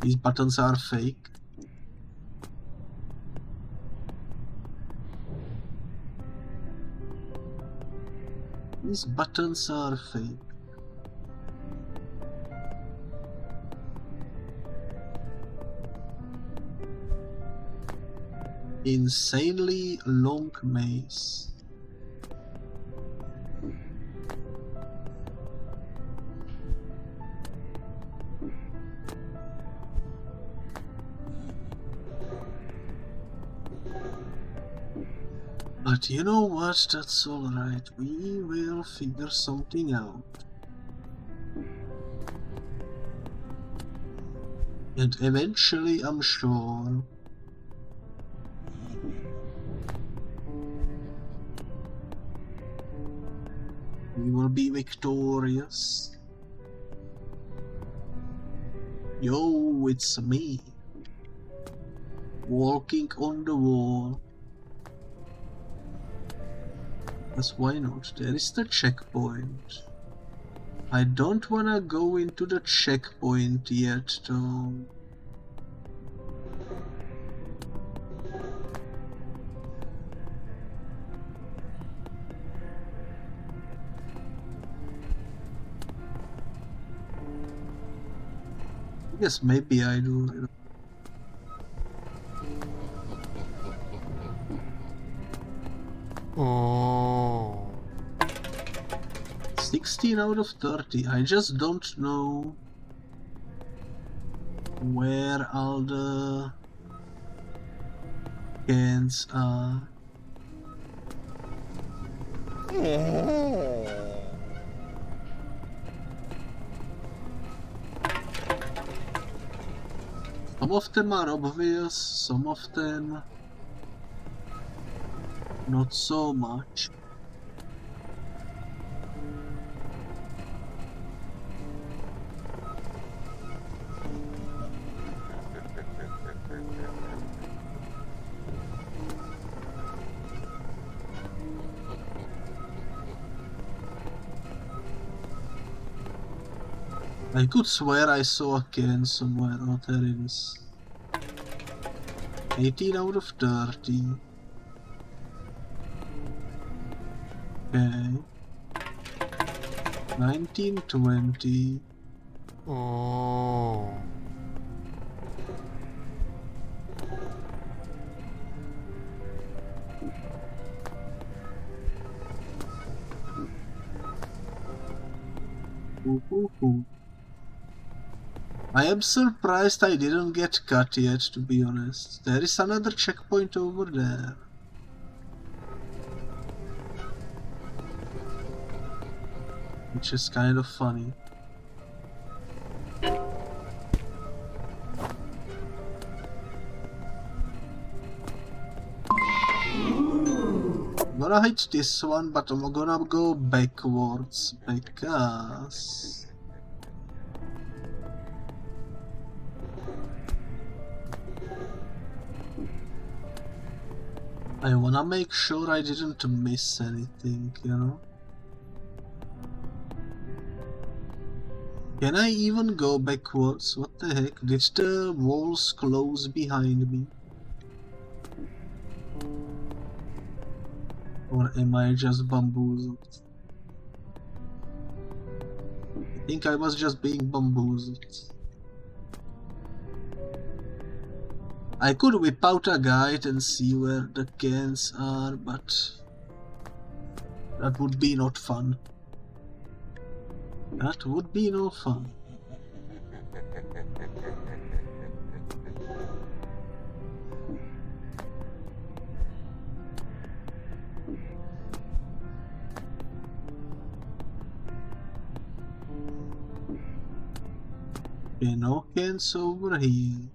These buttons are fake. These buttons are fake. Insanely long maze. But you know what, that's alright, we will figure something out. And eventually, I'm sure, we will be victorious. Yo, it's me. Walking on the wall. Yes, why not? There is the checkpoint. I don't wanna go into the checkpoint yet, though. Yes, maybe I do. Oh. 16 out of 30. I just don't know where all the cans are. Some of them are obvious, some of them not so much. I could swear I saw a can somewhere. Oh, there it is. 18 out of 30. Okay. 19, 20. Oh. I am surprised I didn't get cut yet, to be honest. There is another checkpoint over there. Which is kind of funny. I'm gonna hit this one, but I'm gonna go backwards because I wanna make sure I didn't miss anything, you know? Can I even go backwards? What the heck? Did the walls close behind me? Or am I just bamboozled? I think I was just being bamboozled. I could whip out a guide and see where the cans are, but that would be not fun. That would be no fun. Okay, no cans over here.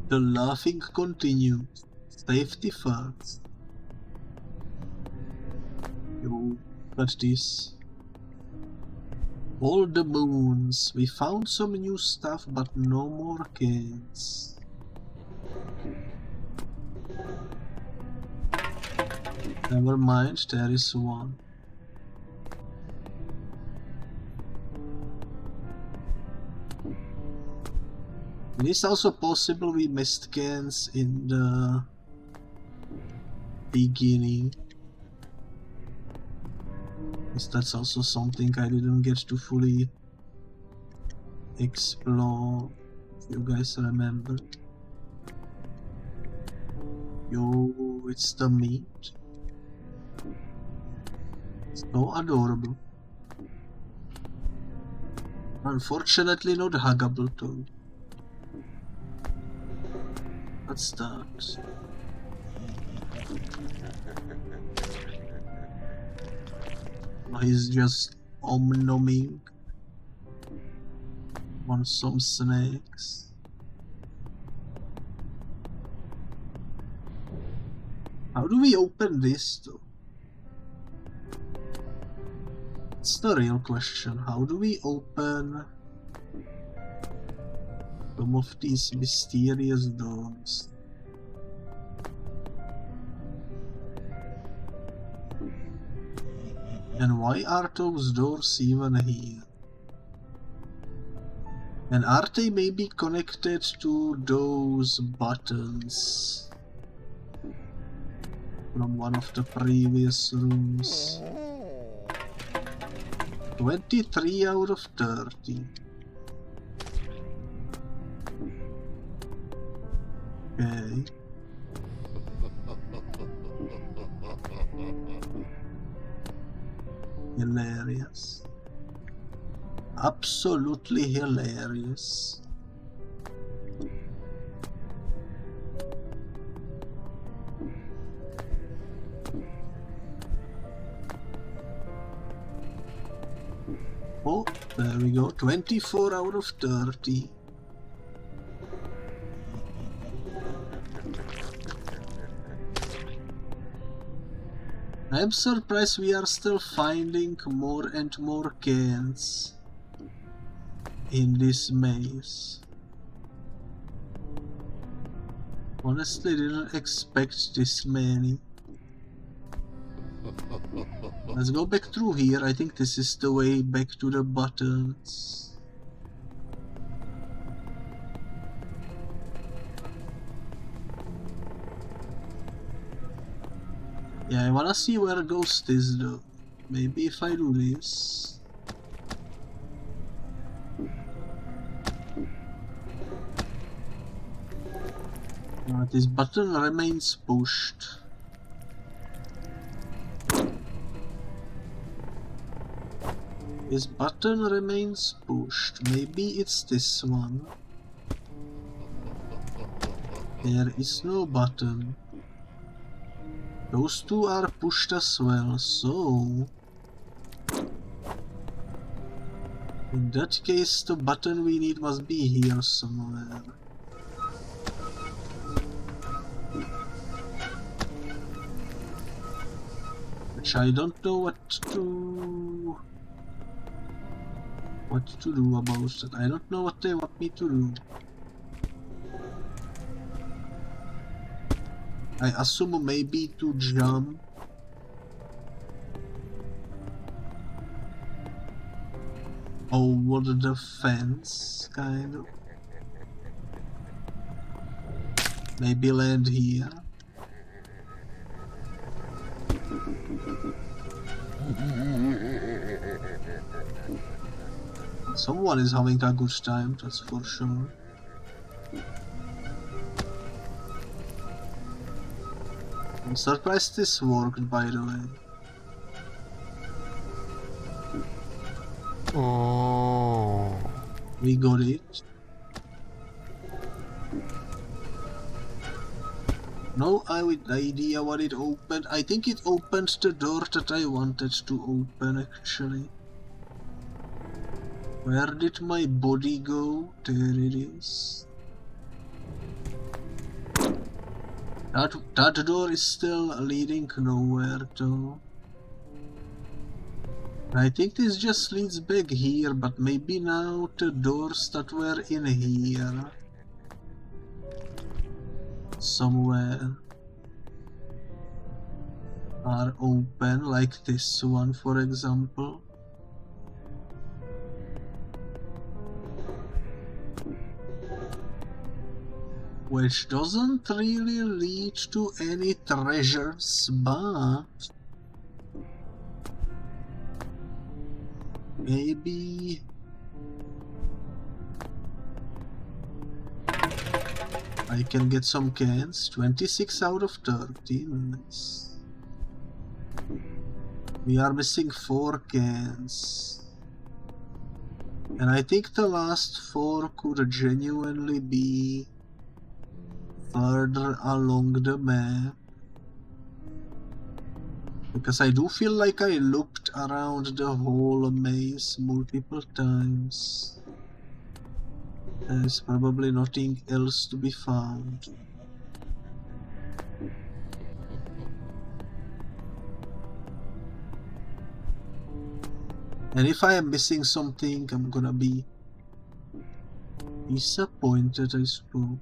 The laughing continues. Safety first. Yo, what's this? All the moons. We found some new stuff, but no more cans. Never mind, there is one. It is also possible we missed cans in the beginning. That's also something I didn't get to fully explore, if you guys remember. Yo, it's the meat. So adorable. Unfortunately not huggable though. What's that? He's just om-nomming. Want some snacks. How do we open this though? It's the real question. How do we open some of these mysterious doors? And why are those doors even here? And are they maybe connected to those buttons from one of the previous rooms? 23 out of 30. Okay. Hilarious. Absolutely hilarious. Oh, there we go. 24 out of 30. I'm surprised we are still finding more and more cans in this maze. Honestly, didn't expect this many. Let's go back through here. I think this is the way back to the buttons. Yeah, I wanna see where Ghost is though. Maybe if I do this. This button remains pushed. This button remains pushed. Maybe it's this one. There is no button. Those two are pushed as well, so... in that case, the button we need must be here somewhere. Which I don't know what to do about it. I don't know what they want me to do. I assume maybe to jump. Over the fence, kind of. Maybe land here. Someone is having a good time, that's for sure. I'm surprised this worked, by the way. Oh. We got it. No idea what it opened. I think it opened the door that I wanted to open, actually. Where did my body go? There it is. That door is still leading nowhere though. I think this just leads back here, but maybe now the doors that were in here somewhere are open, like this one for example. which doesn't really lead to any treasures, but maybe I can get some cans. 26 out of 30, nice. We are missing 4 cans. And I think the last 4 could genuinely be further along the map. Because I do feel like I looked around the whole maze multiple times. There is probably nothing else to be found. And if I am missing something, I'm gonna be disappointed, I suppose.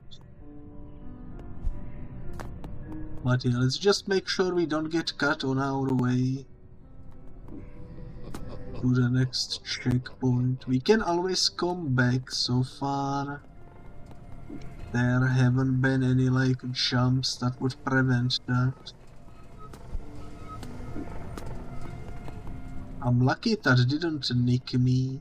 But yeah, let's just make sure we don't get cut on our way to the next checkpoint. We can always come back. So far there haven't been any like jumps that would prevent that. I'm lucky that didn't nick me.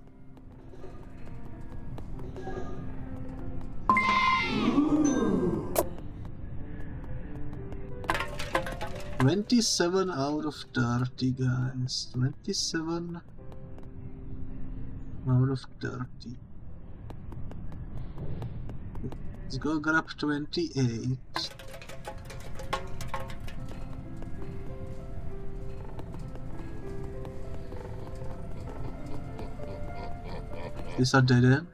$27 out of 30, guys. 27 out of 30. Let's go grab 28. Is this a dead end?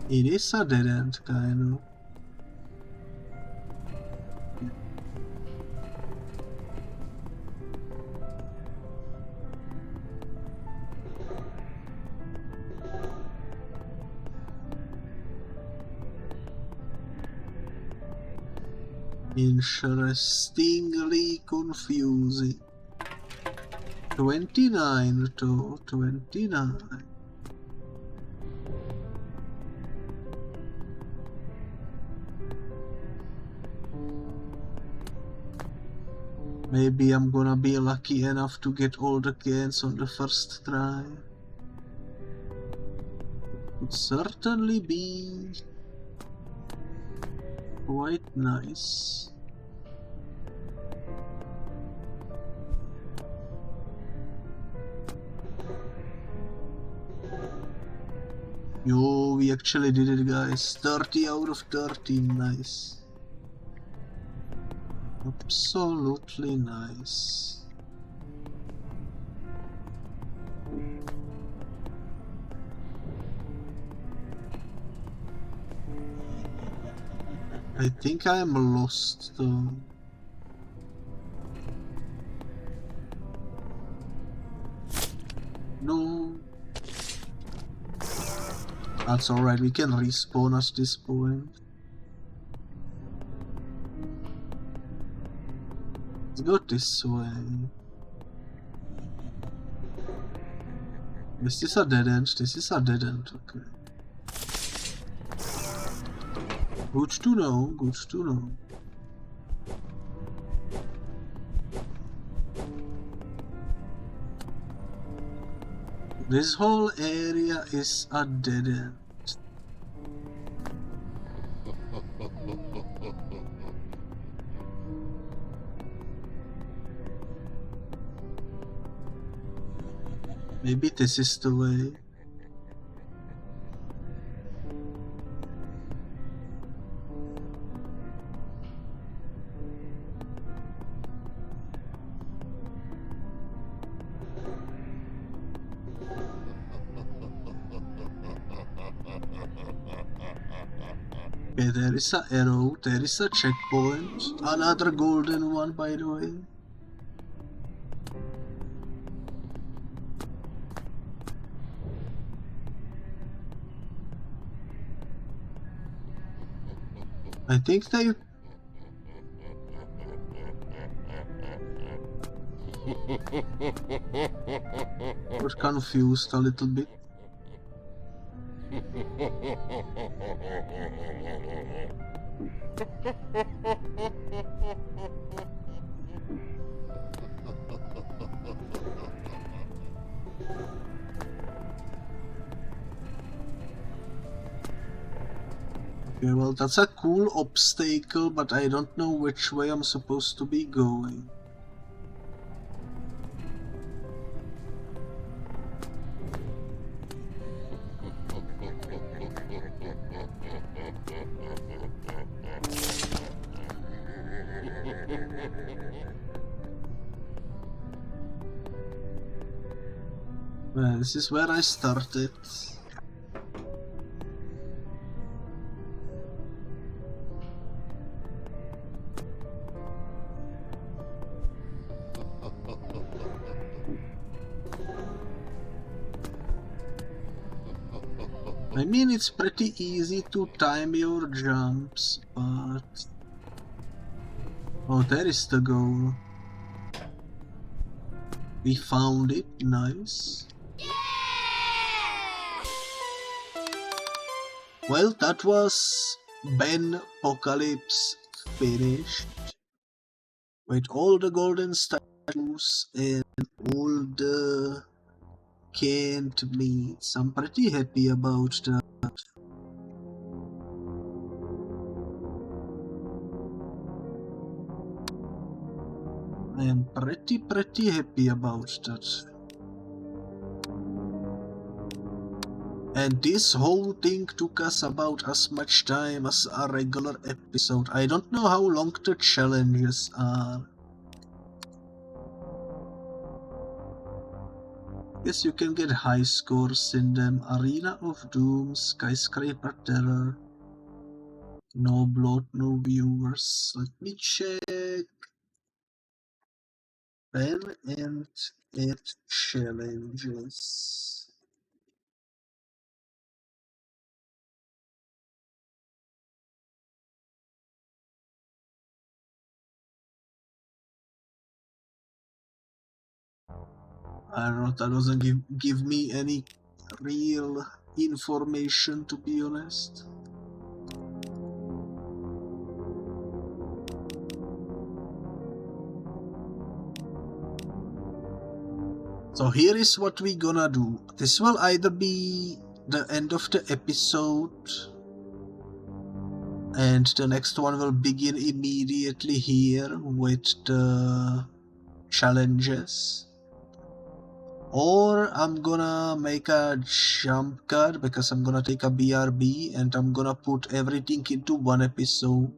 It is a dead end, kind of. Interestingly confusing. 29 to 29. Maybe I'm gonna be lucky enough to get all the cans on the first try. Would certainly be quite nice. Yo, we actually did it, guys. 30 out of 30, nice. Absolutely nice. I think I am lost though. No. That's alright, we can respawn at this point. Let's go this way. This is a dead end, this is a dead end, okay. Good to know, good to know. This whole area is a dead end. Maybe this is the way. Okay, there is an arrow, there is a checkpoint, another golden one by the way. I think they were confused a little bit. Okay, well, that's a cool obstacle, but I don't know which way I'm supposed to be going. Well, this is where I started. I mean, it's pretty easy to time your jumps, but... Oh, there is the goal. We found it, nice. Well, that was Bencalypse finished. With all the golden statues and all the canned meats. I'm pretty happy about that. I am pretty happy about that. And this whole thing took us about as much time as a regular episode. I don't know how long the challenges are. Guess you can get high scores in them. Arena of Doom, Skyscraper Terror. No blood, no viewers. Let me check. Ben and it challenges. I don't know, that doesn't give me any real information, to be honest. So here is what we gonna do. This will either be the end of the episode, and the next one will begin immediately here with the challenges. Or I'm gonna make a jump cut because I'm gonna take a BRB and I'm gonna put everything into one episode,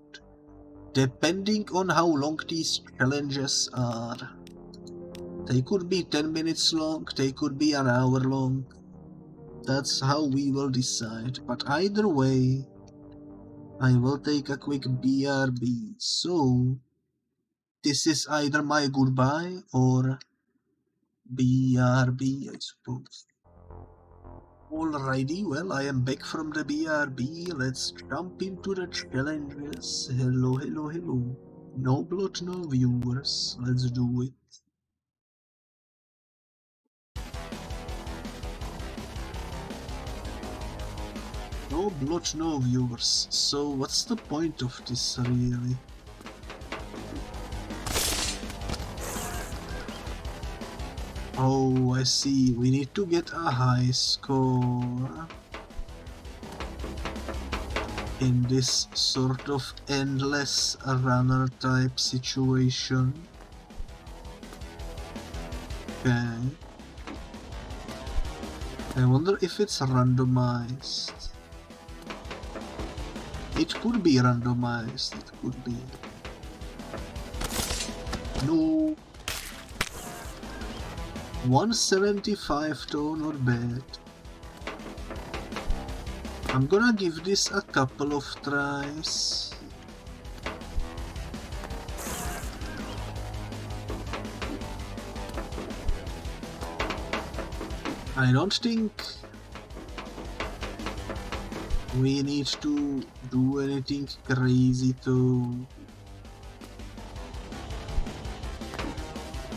depending on how long these challenges are. They could be 10 minutes long, they could be an hour long. That's how we will decide. But either way, I will take a quick BRB. So, this is either my goodbye or BRB, I suppose. Alrighty, well, I am back from the BRB. Let's jump into the challenges. Hello, hello, hello. No blood, no viewers. Let's do it. No blood, no viewers. So what's the point of this really? Oh, I see. We need to get a high score in this sort of endless runner type situation. Okay. I wonder if it's randomized. It could be randomized, it could be. No. 175 though, not bad. I'm gonna give this a couple of tries. I don't think we need to do anything crazy though.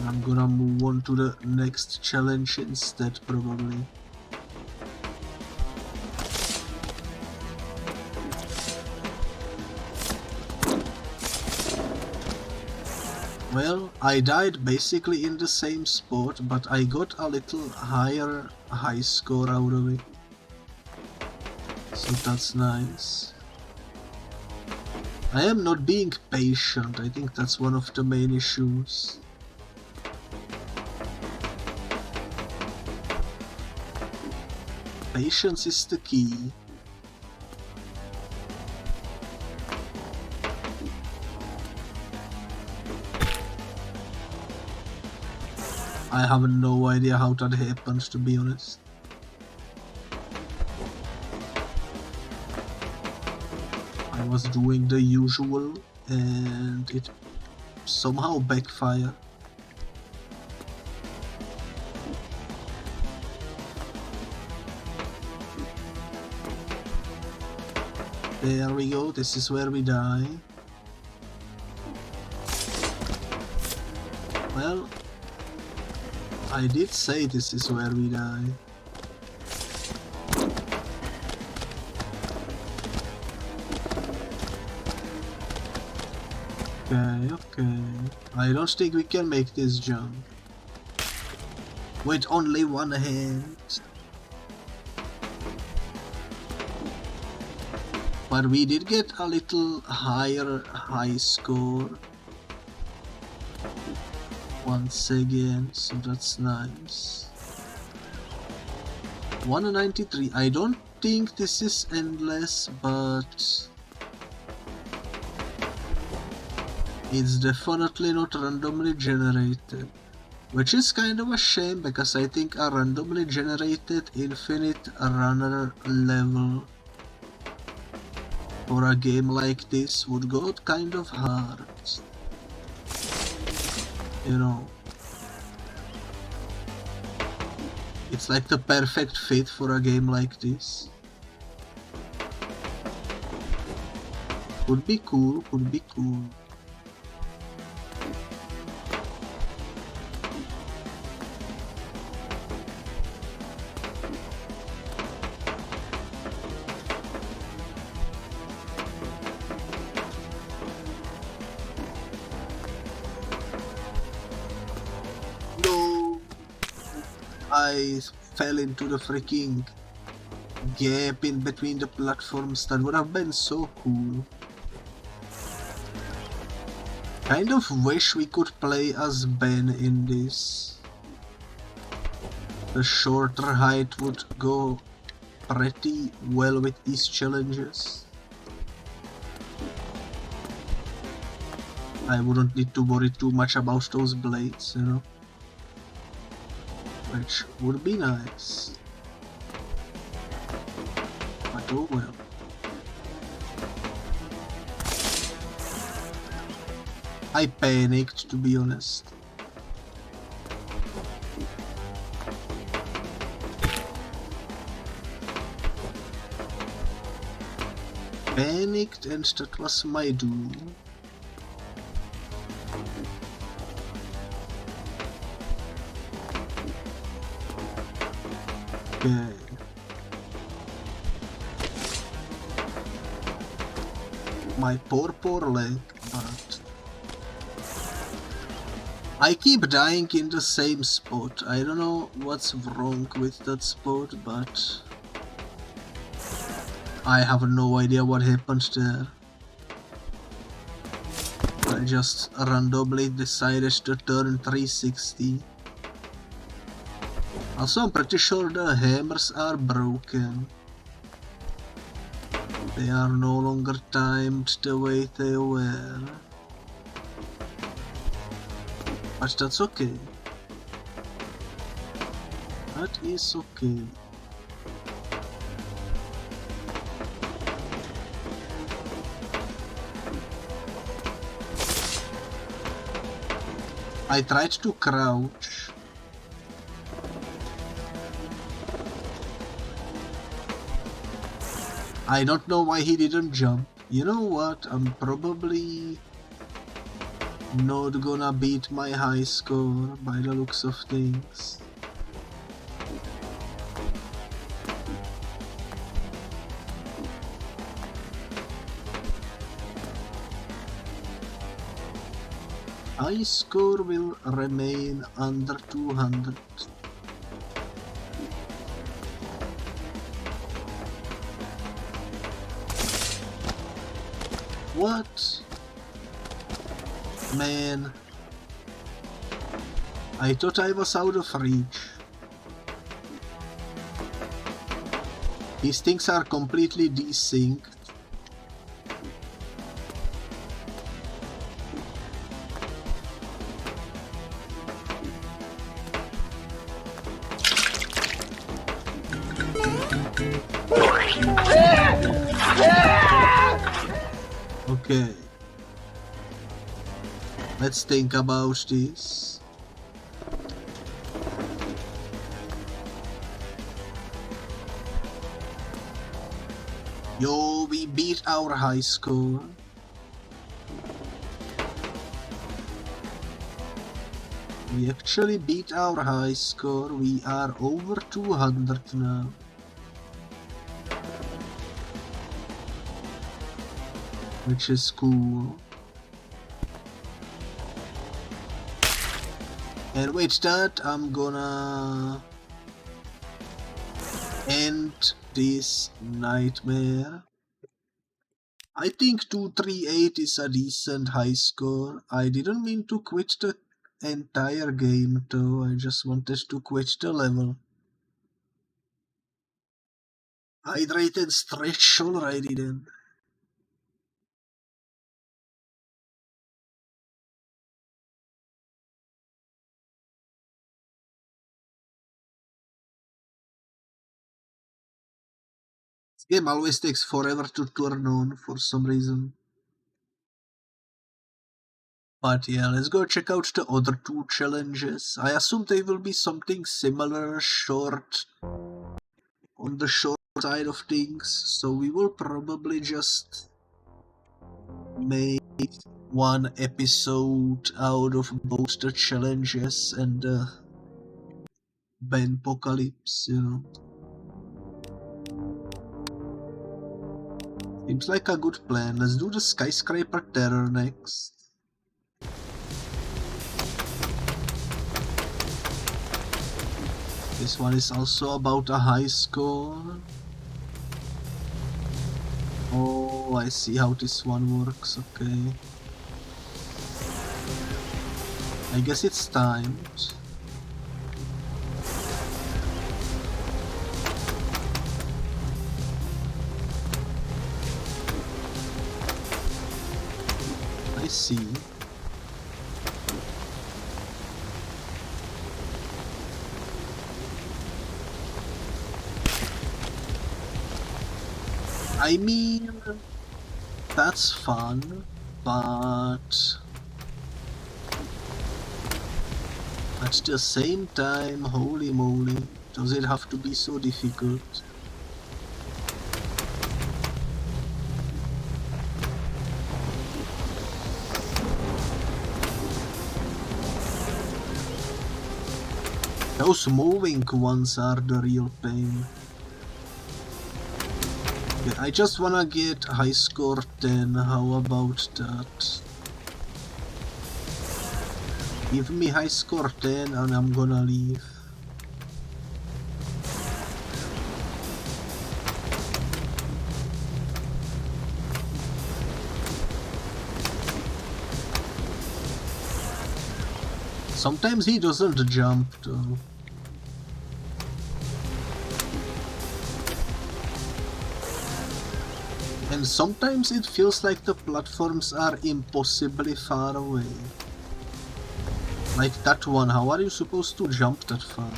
I'm gonna move on to the next challenge instead, probably. Well, I died basically in the same spot, but I got a little high score out of it. So that's nice. I am not being patient, I think that's one of the main issues. Patience is the key. I have no idea how that happened, to be honest. I was doing the usual and it somehow backfired. There we go, this is where we die. Well, I did say this is where we die. Okay. I don't think we can make this jump. With only one hand. But we did get a little high score. Once again, so that's nice. 193. I don't think this is endless, but it's definitely not randomly generated, which is kind of a shame because I think a randomly generated infinite runner level for a game like this would go kind of hard. You know, it's like the perfect fit for a game like this. Could be cool, could be cool. I fell into the freaking gap in between the platforms. That would have been so cool. Kind of wish we could play as Ben in this. The shorter height would go pretty well with these challenges. I wouldn't need to worry too much about those blades, you know. Which would be nice. But oh well. I panicked, to be honest. Panicked, and that was my doom. Okay. My poor leg, but I keep dying in the same spot. I don't know what's wrong with that spot, but I have no idea what happened there. I just randomly decided to turn 360. Also, I'm pretty sure the hammers are broken. They are no longer timed the way they were. But that's okay. That is okay. I tried to crouch. I don't know why he didn't jump. You know what? I'm probably not gonna beat my high score by the looks of things. High score will remain under 200. What? Man. I thought I was out of reach. These things are completely desynced. Okay. Let's think about this. Yo, we beat our high score. We actually beat our high score. We are over 200 now. Which is cool. And with that, I'm gonna end this nightmare. I think 238 is a decent high score. I didn't mean to quit the entire game though, I just wanted to quit the level. Hydrate and stretch already then. This game always takes forever to turn on for some reason. But yeah, let's go check out the other two challenges. I assume they will be something similar, short, on the short side of things, so we will probably just make one episode out of both the challenges and the Bencalypse, you know. Seems like a good plan. Let's do the skyscraper terror next. This one is also about a high score. Oh, I see how this one works, okay. I guess it's timed. I see. I mean, that's fun, but at the same time, holy moly, does it have to be so difficult? Those moving ones are the real pain. Okay, I just wanna get high score 10, how about that? Give me high score 10 and I'm gonna leave. Sometimes he doesn't jump though. And sometimes it feels like the platforms are impossibly far away. Like that one, how are you supposed to jump that far?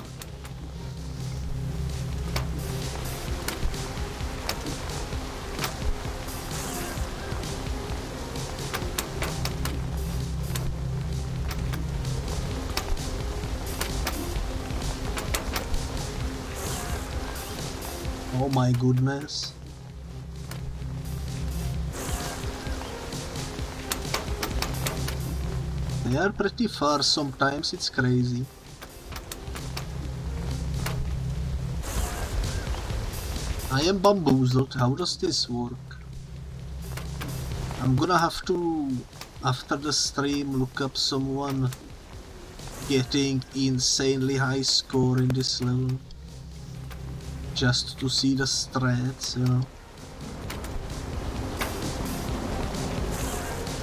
Oh my goodness. They are pretty far sometimes, it's crazy. I am bamboozled, how does this work? I'm gonna have to after the stream look up someone getting insanely high score in this level. Just to see the strats, you know.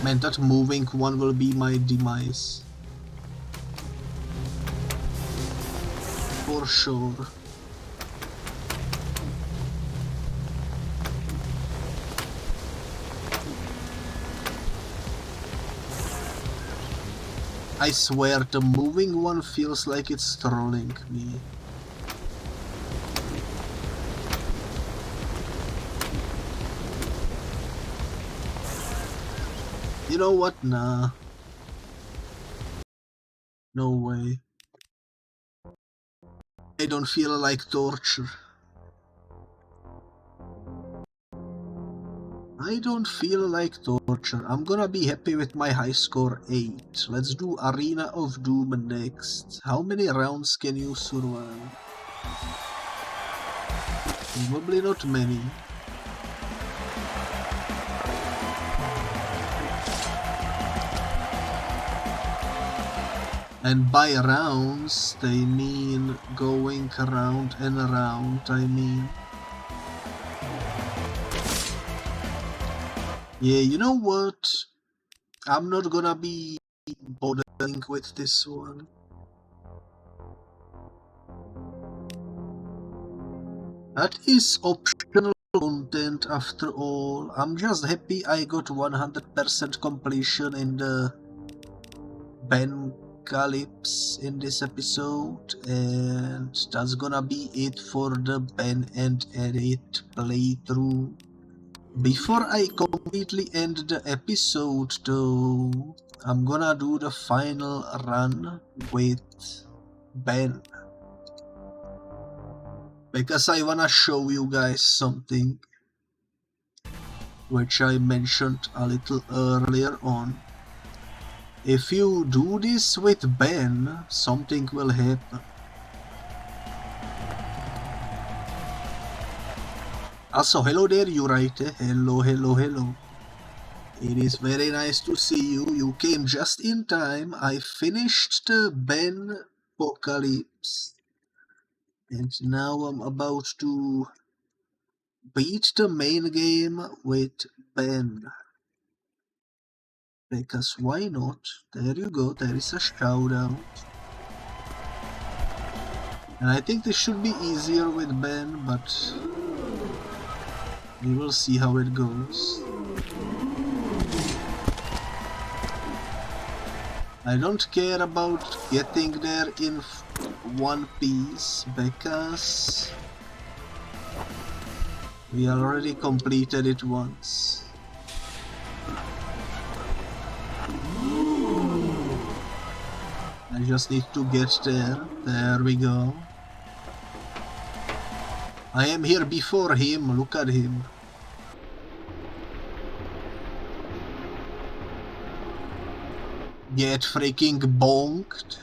Man, that moving one will be my demise. For sure. I swear the moving one feels like it's trolling me. You know what? Nah. No way. I don't feel like torture. I don't feel like torture. I'm gonna be happy with my high score 8. Let's do Arena of Doom next. How many rounds can you survive? Probably not many. And by rounds, they mean going around and around, I mean. Yeah, you know what? I'm not gonna be bothering with this one. That is optional content after all. I'm just happy I got 100% completion in the Bencalypse in this episode, and that's gonna be it for the Ben and Edit playthrough. Before I completely end the episode though, I'm gonna do the final run with Ben. Because I wanna show you guys something which I mentioned a little earlier on. If you do this with Ben, something will happen. Also, hello there, Uraite. Hello, hello, hello. It is very nice to see you. You came just in time. I finished the Bencalypse. And now I'm about to beat the main game with Ben. Because why not? There you go, there is a shout out. And I think this should be easier with Ben, but we will see how it goes. I don't care about getting there in one piece, because we already completed it once. I just need to get there. There we go. I am here before him, look at him. Get freaking bonked.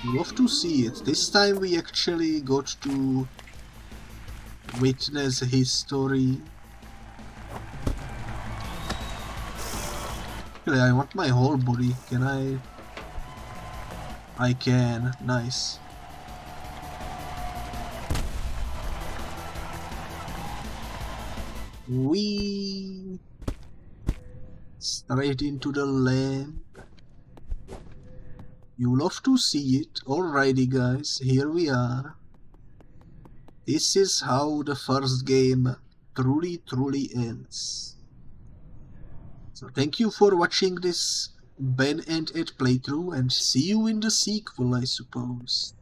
Love to see it. This time we actually got to witness history. Actually, I want my whole body. Can I? I can. Nice. Wee! Straight into the lamp. You love to see it. Alrighty guys, here we are. This is how the first game truly ends. So thank you for watching this Ben and Ed playthrough, and see you in the sequel, I suppose.